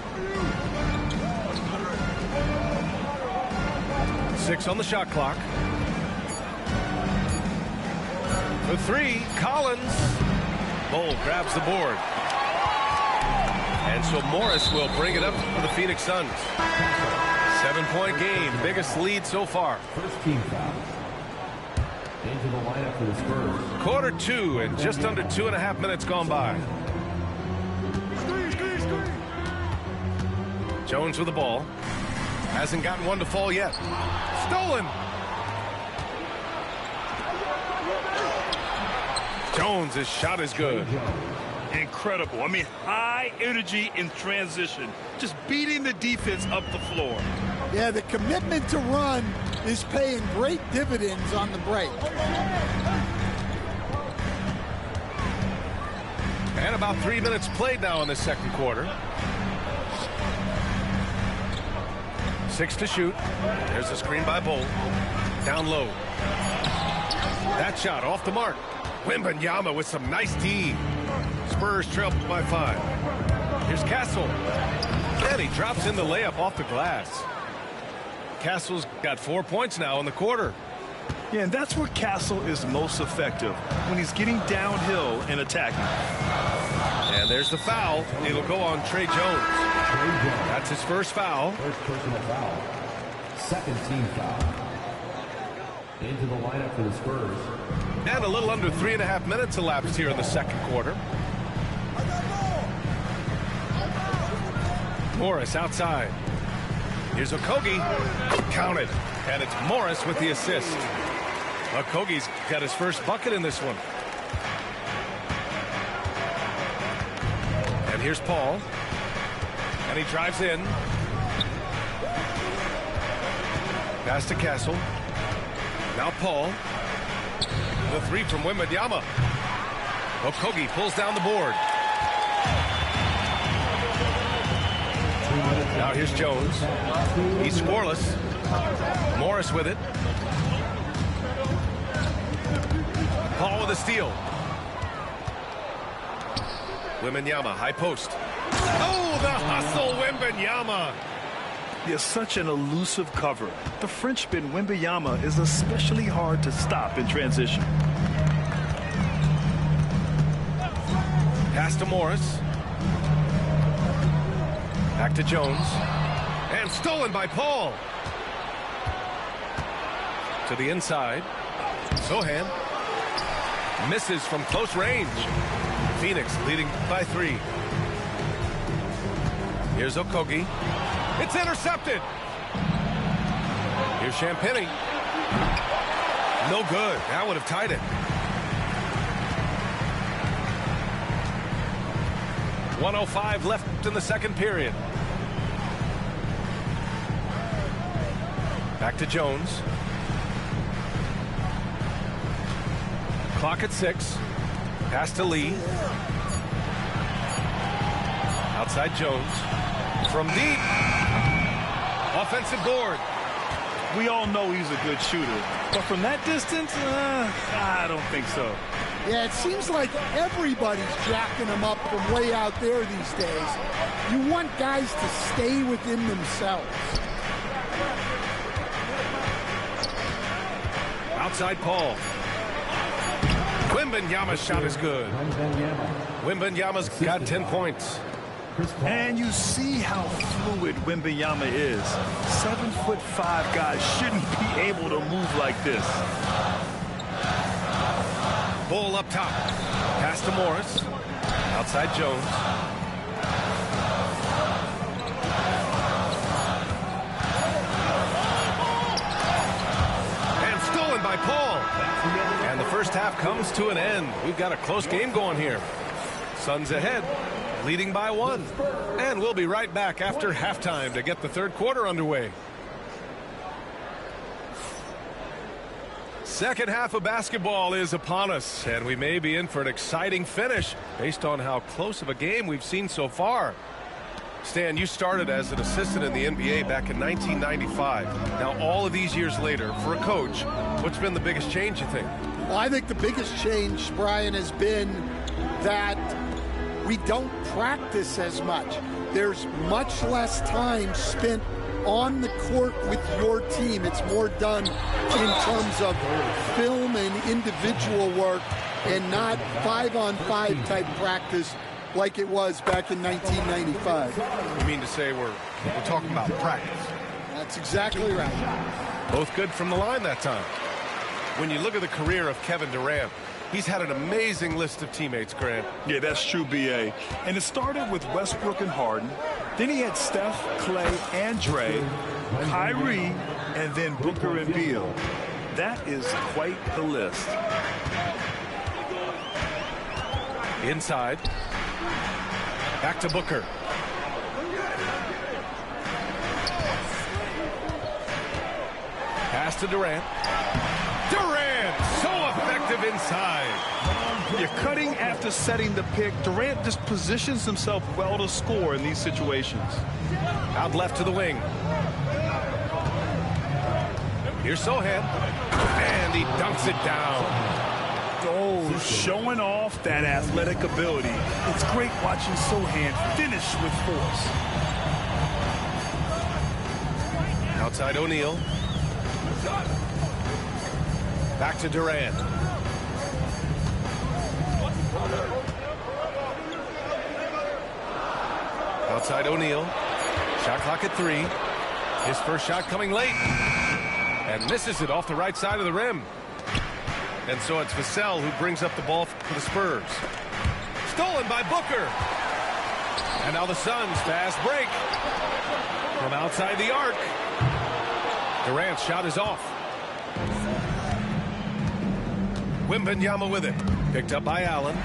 6 on the shot clock. The three, Collins. Bull grabs the board. And so Morris will bring it up for the Phoenix Suns. 7-point game, biggest lead so far. First team foul. Into the lineup for the Spurs. Quarter 2 and just under 2.5 minutes gone by. Jones with the ball. Hasn't gotten one to fall yet. Stolen. Jones' shot is good. Incredible. I mean, high energy in transition. Just beating the defense up the floor. Yeah, the commitment to run is paying great dividends on the break. And about 3 minutes played now in the second quarter. 6 to shoot. There's a screen by Bull. Down low. That shot off the mark. Wembanyama with some nice D. Spurs trail by 5. Here's Castle. And he drops in the layup off the glass. Castle's got 4 points now in the quarter. Yeah, and that's where Castle is most effective, when he's getting downhill and attacking. And there's the foul. It'll go on Trey Jones. That's his first foul. First personal foul. Second team foul. Into the lineup for the Spurs. And a little under 3.5 minutes elapsed here in the second quarter. Morris outside. Here's Okogie. Counted. And it's Morris with the assist. Okogie's got his first bucket in this one. And here's Paul. And he drives in. Pass to Castle. Now Paul. The three from Wembanyama. Okogie pulls down the board. Now here's Jones. He's scoreless. Morris with it. Paul with a steal. Wembanyama, high post. Oh, the hustle, Wembanyama. He has such an elusive cover. The Frenchman Wembanyama is especially hard to stop in transition. Pass to Morris. Back to Jones. And stolen by Paul. To the inside. Sohan. Misses from close range. Phoenix leading by 3. Here's Okogie. It's intercepted. Here's Champagny. No good. That would have tied it. 1:05 left in the second period. Back to Jones. Clock at 6. Pass to Lee. Outside Jones. From deep. Offensive board. We all know he's a good shooter. But from that distance, I don't think so. Yeah, it seems like everybody's jacking him up from way out there these days. You want guys to stay within themselves. Outside Paul. Wembanyama's shot is good. Wembanyama's got 10 points. And you see how fluid Wembanyama is. 7'5" guys shouldn't be able to move like this. Bull up top. Pass to Morris. Outside Jones. And stolen by Paul. And the first half comes to an end. We've got a close game going here. Suns ahead, leading by 1. And we'll be right back after halftime to get the third quarter underway. Second half of basketball is upon us, and we may be in for an exciting finish based on how close of a game we've seen so far. Stan, you started as an assistant in the NBA back in 1995. Now, all of these years later, for a coach, what's been the biggest change, you think? Well, I think the biggest change, Brian, has been that we don't practice as much. There's much less time spent on the court with your team. It's more done in terms of film and individual work and not 5-on-5 type practice like it was back in 1995. You mean to say we're talking about practice? That's exactly right. Both good from the line that time. When you look at the career of Kevin Durant, he's had an amazing list of teammates, Grant. Yeah, that's true, B.A. And it started with Westbrook and Harden. Then he had Steph, Clay, and Dre, Kyrie, and then Booker and Beal. That is quite the list. Inside. Back to Booker. Pass to Durant. Durant, so effective inside. You're cutting after setting the pick. Durant just positions himself well to score in these situations. Out left to the wing. Here's Sohan. And he dunks it down. Oh, showing off that athletic ability. It's great watching Sohan finish with force. Outside O'Neal. Back to Durant. Outside O'Neal. Shot clock at 3. His first shot coming late. And misses it off the right side of the rim. And so it's Vassell who brings up the ball for the Spurs. Stolen by Booker. And now the Suns fast break. From outside the arc. Durant's shot is off. Wembanyama with it. Picked up by Allen.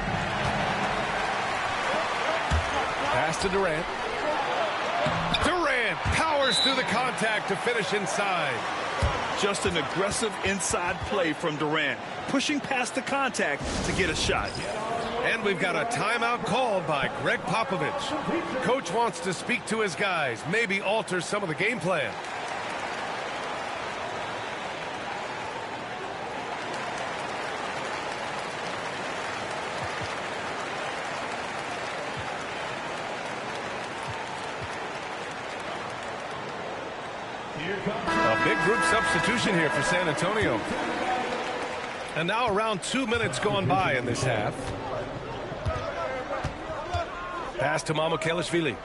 Pass to Durant. Durant powers through the contact to finish inside. Just an aggressive inside play from Durant, pushing past the contact to get a shot. And we've got a timeout called by Greg Popovich. Coach wants to speak to his guys, maybe alter some of the game plan. A big group substitution here for San Antonio. And now around 2 minutes gone by in this half. Pass to Mamukelashvili.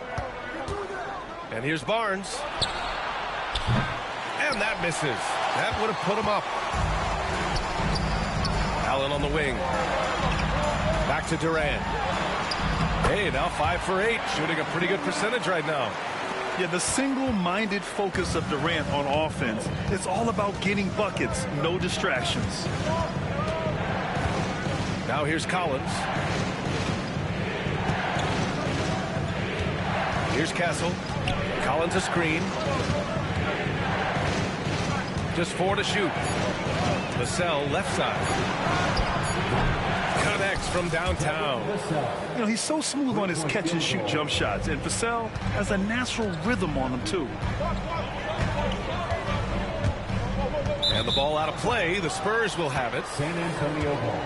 And here's Barnes. And that misses. That would have put him up. Allen on the wing. Back to Durant. Hey, now 5 for 8. Shooting a pretty good percentage right now. Yeah, the single-minded focus of Durant on offense, it's all about getting buckets, no distractions. Now here's Collins. Here's Castle. Collins a screen. Just 4 to shoot. Vassell left side. Connects from downtown. You know, he's so smooth on his catch-and-shoot jump shots, and Vassell has a natural rhythm on him, too. And the ball out of play. The Spurs will have it. San Antonio ball.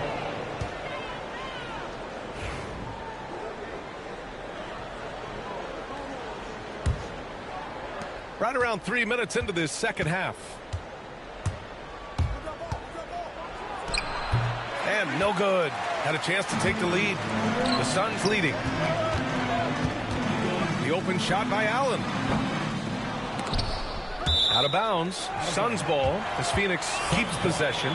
Right around 3 minutes into this second half. And no good. Had a chance to take the lead. The Suns leading. The open shot by Allen. Out of bounds. Suns ball as Phoenix keeps possession.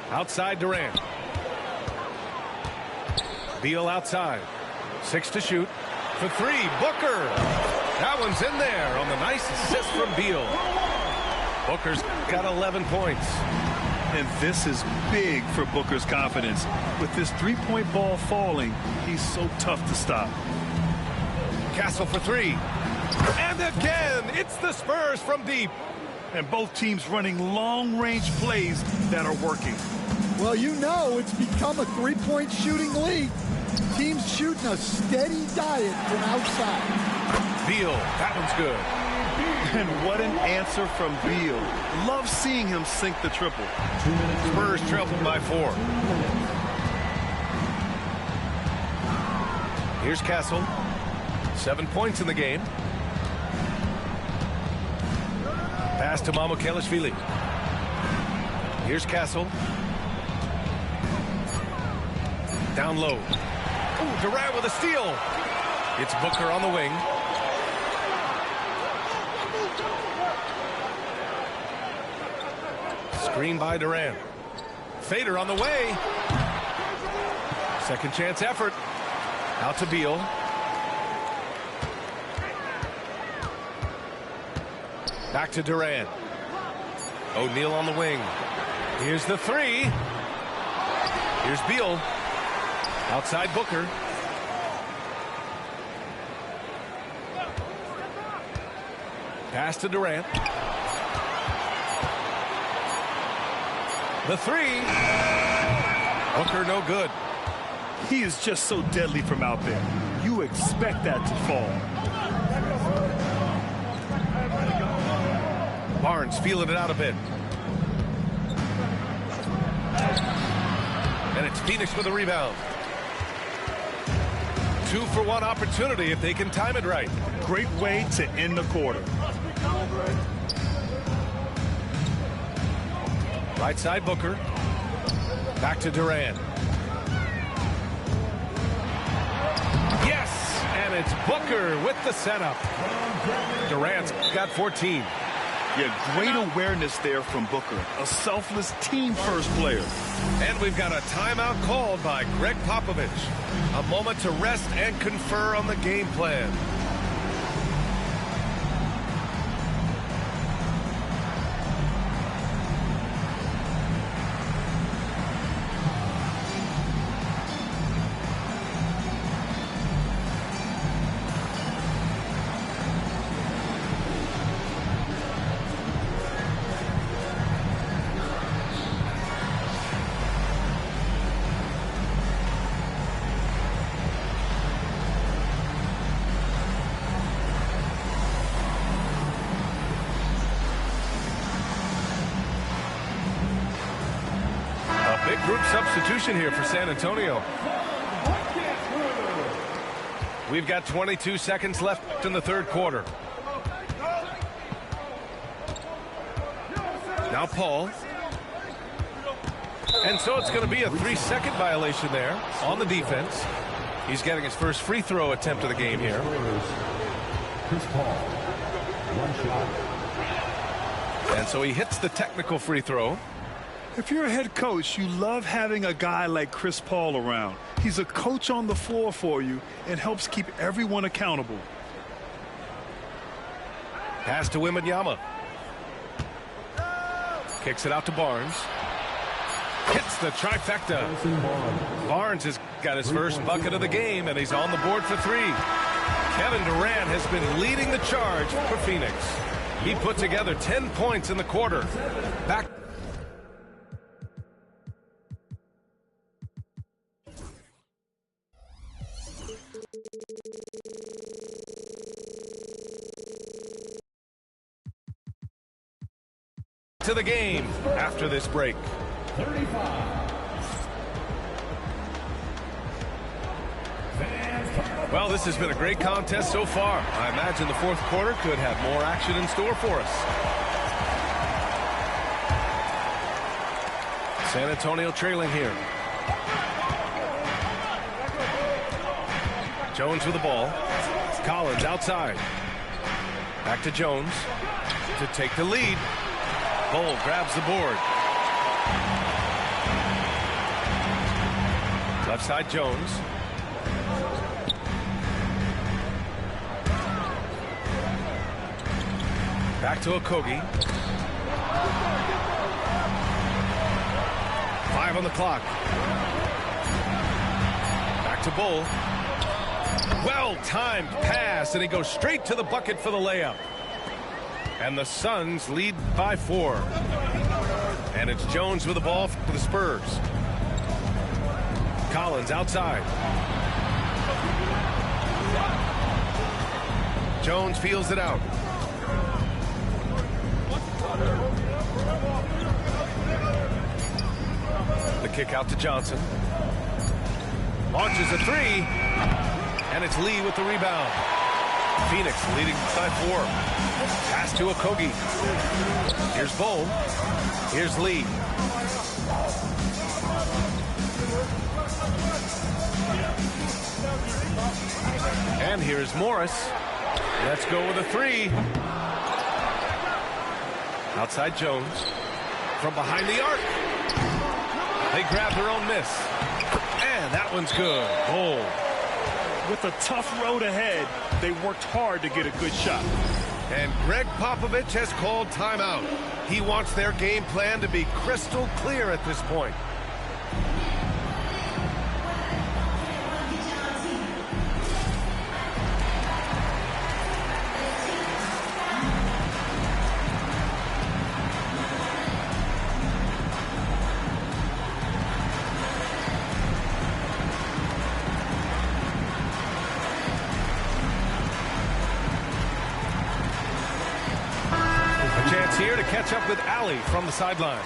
Outside Durant. Beal outside. 6 to shoot. For 3, Booker. That one's in there on the nice assist from Beal. Booker's got 11 points. And this is big for Booker's confidence. With this three-point ball falling, he's so tough to stop. Castle for 3. And again, it's the Spurs from deep. And both teams running long-range plays that are working. Well, you know it's become a three-point shooting league. Teams shooting a steady diet from outside. Beal, that one's good. And what an answer from Beal. Love seeing him sink the triple. Spurs trailed by 4. Here's Castle. 7 points in the game. Pass to Mamukelashvili. Here's Castle. Down low. Ooh, Durant with a steal. It's Booker on the wing. Screen by Durant. Fader on the way. Second chance effort. Out to Beal. Back to Durant. O'Neal on the wing. Here's the 3. Here's Beal. Outside Booker. Pass to Durant. The 3. Booker no good. He is just so deadly from out there. You expect that to fall. Barnes feeling it out a bit. And it's Phoenix with a rebound. 2-for-1 opportunity if they can time it right. Great way to end the quarter. Right side Booker. Back to Durant. Yes! And it's Booker with the setup. Durant's got 14. Yeah, great awareness there from Booker. A selfless team-first player. And we've got a timeout called by Greg Popovich. A moment to rest and confer on the game plan. group substitution here for San Antonio. We've got 22 seconds left in the third quarter. Now Paul. And so it's going to be a 3-second violation there on the defense. He's getting his first free throw attempt of the game here. Chris Paul, 1 shot. And so he hits the technical free throw. If you're a head coach, you love having a guy like Chris Paul around. He's a coach on the floor for you and helps keep everyone accountable. Pass to Wembanyama. Kicks it out to Barnes. Hits the trifecta. Barnes has got his first bucket of the game, and he's on the board for 3. Kevin Durant has been leading the charge for Phoenix. He put together 10 points in the quarter. Back to the game after this break. 35. Well, this has been a great contest so far. I imagine the fourth quarter could have more action in store for us. San Antonio trailing here. Jones with the ball. Collins outside. Back to Jones to take the lead. Bull grabs the board. Left side Jones. Back to Okogie. 5 on the clock. Back to Bull. Well-timed pass, and he goes straight to the bucket for the layup. And the Suns lead by 4. And it's Jones with the ball for the Spurs. Collins outside. Jones feels it out. The kick out to Johnson. Launches a 3. And it's Lee with the rebound. Phoenix leading by 4. Pass to Okogie. Here's Bull. Here's Lee. And here's Morris. Let's go with a 3. Outside Jones. From behind the arc. They grab their own miss. And that one's good. Bull. With a tough road ahead, they worked hard to get a good shot. And Greg Popovich has called timeout. He wants their game plan to be crystal clear at this point. Here to catch up with Allie from the sideline.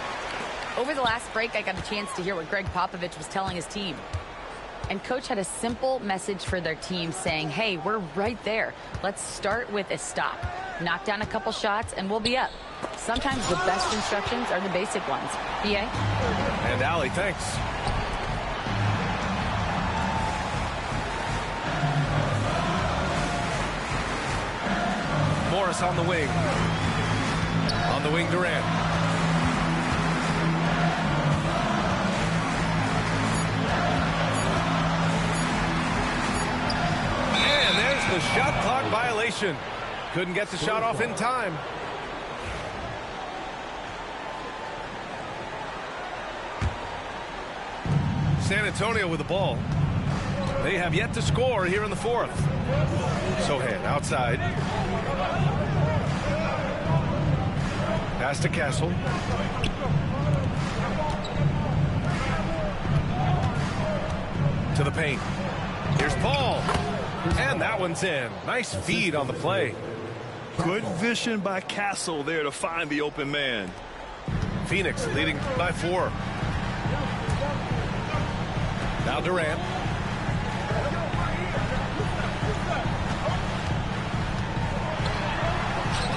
Over the last break, I got a chance to hear what Greg Popovich was telling his team. And Coach had a simple message for their team saying, hey, we're right there. Let's start with a stop. Knock down a couple shots, and we'll be up. Sometimes the best instructions are the basic ones. B.A.? And Allie, thanks. Morris on the wing. On the wing, Durant. And there's the shot clock violation. Couldn't get the shot off in time. San Antonio with the ball. They have yet to score here in the fourth. Sohan outside. Pass to Castle. To the paint. Here's Paul. And that one's in. Nice feed on the play. Good vision by Castle there to find the open man. Phoenix leading by 4. Now Durant.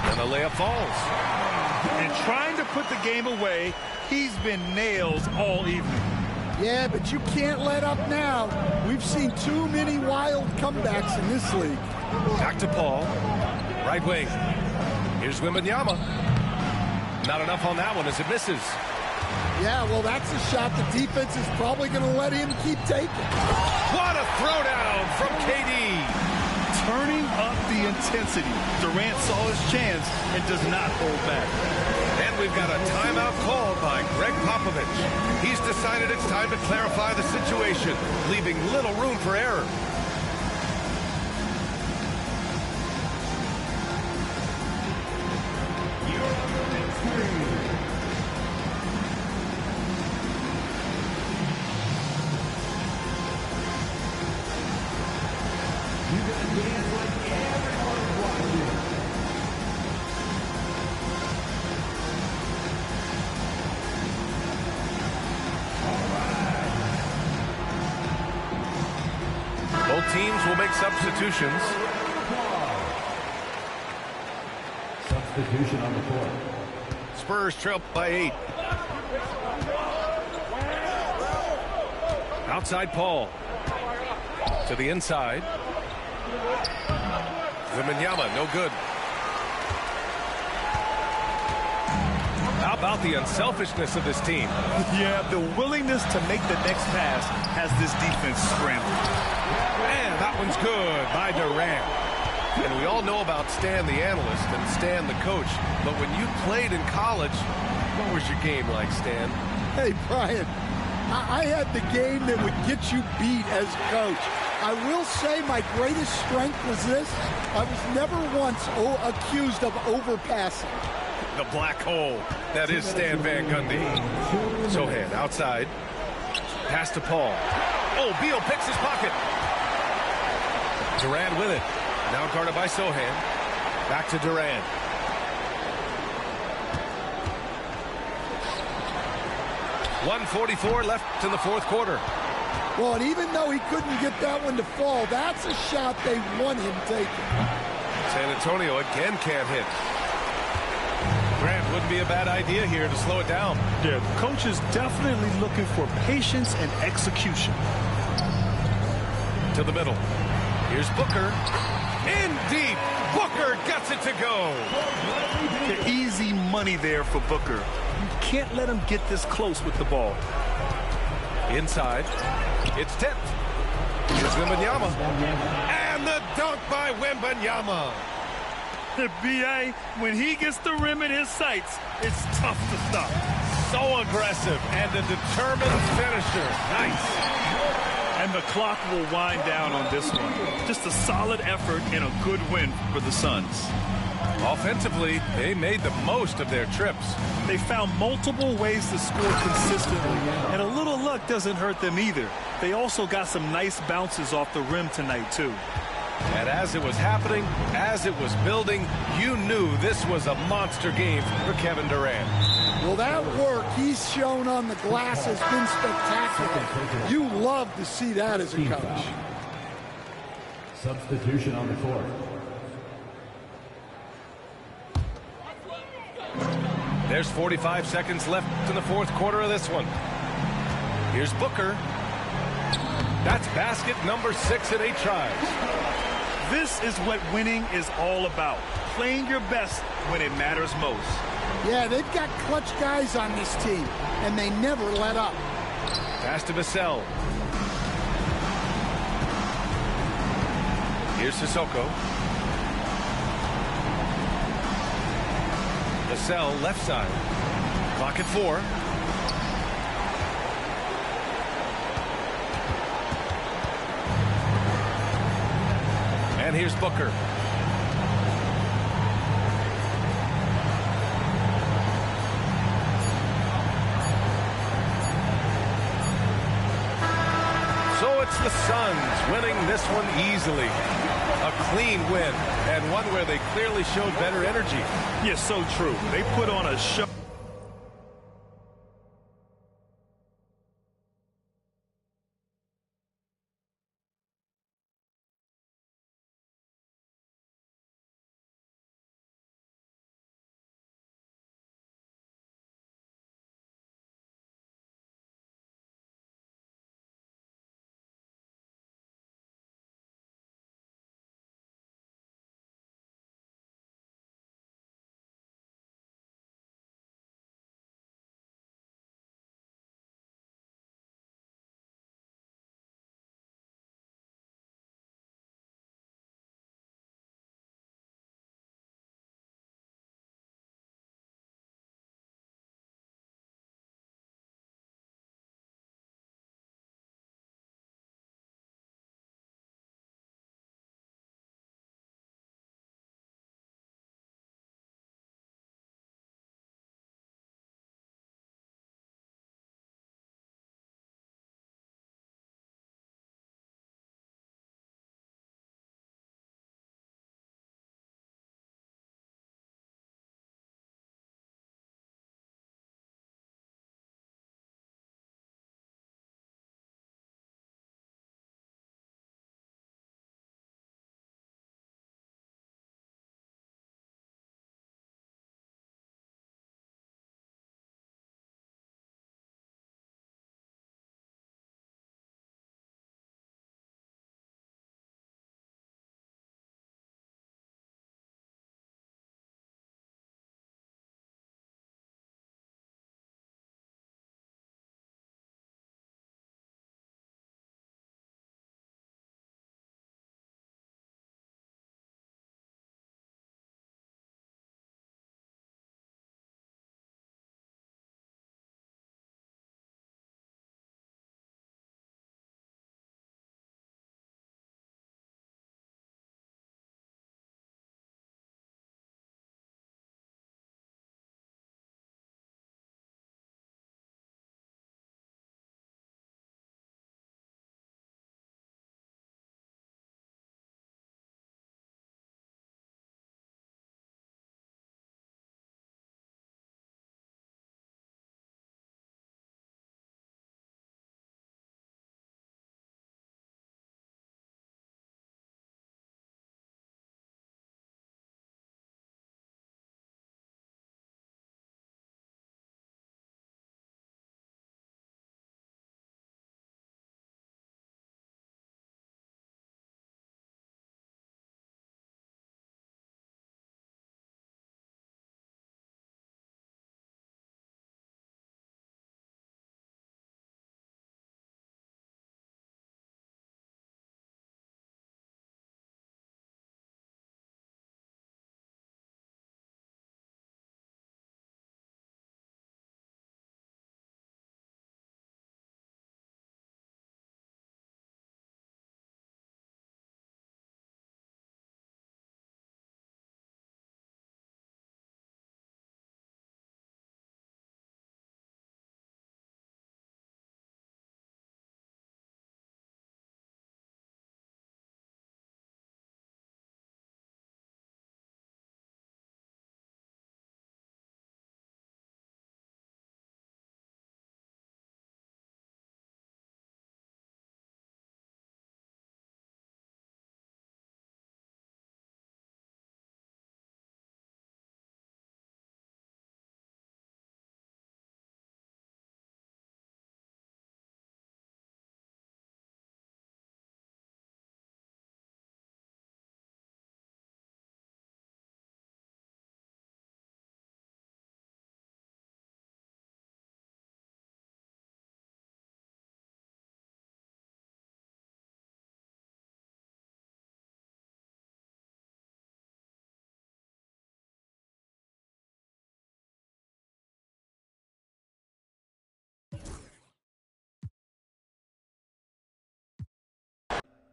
And the layup falls. And trying to put the game away, he's been nails all evening. Yeah, but you can't let up now. We've seen too many wild comebacks in this league. Back to Paul. Right wing. Here's Wembanyama. Not enough on that one as it misses. Yeah, well, that's a shot the defense is probably going to let him keep taking. What a throwdown from KD. Turning up the intensity. Durant saw his chance and does not hold back. And we've got a timeout called by Greg Popovich. He's decided it's time to clarify the situation, leaving little room for error. Both teams will make substitutions. Substitution on the court. Spurs trail by 8. Outside Paul. To the inside. Wembanyama, no good. How about the unselfishness of this team? Yeah, the willingness to make the next pass has this defense scrambled. And that one's good by Durant. And we all know about Stan the analyst and Stan the coach. But when you played in college, what was your game like, Stan? Hey, Brian, I had the game that would get you beat as coach. I will say my greatest strength was this. I was never once accused of overpassing. The black hole. That is Stan Van Gundy. Sohan outside. Pass to Paul. Oh, Beal picks his pocket. Durant with it. Now guarded by Sohan. Back to Durant. .144 left in the fourth quarter. Well, and even though he couldn't get that one to fall, that's a shot they want him taking. San Antonio again can't hit. Grant wouldn't be a bad idea here to slow it down. Yeah, the coach is definitely looking for patience and execution. To the middle. Here's Booker. In deep. Booker gets it to go. The easy money there for Booker. You can't let him get this close with the ball. Inside. It's tipped. Here's Wembanyama. And the dunk by Wembanyama. B.A., when he gets the rim in his sights, it's tough to stop. So aggressive and a determined finisher. Nice. And the clock will wind down on this one. Just a solid effort and a good win for the Suns. Offensively, they made the most of their trips. They found multiple ways to score consistently, and a little luck doesn't hurt them either. They also got some nice bounces off the rim tonight, too. And as it was happening, as it was building, you knew this was a monster game for Kevin Durant. Well, that work he's shown on the glass has been spectacular. You love to see that as a coach. Substitution on the court. There's 45 seconds left in the fourth quarter of this one. Here's Booker. That's basket number 6 in 8 tries. This is what winning is all about. Playing your best when it matters most. Yeah, they've got clutch guys on this team, and they never let up. Pass to Vassell. Here's Sissoko. Vassell left side. Clock at 4. And here's Booker. So it's the Suns winning this one easily. A clean win, and one where they clearly showed better energy. Yes, so true. They put on a show.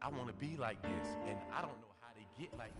I want to be like this, and I don't know how they get like this.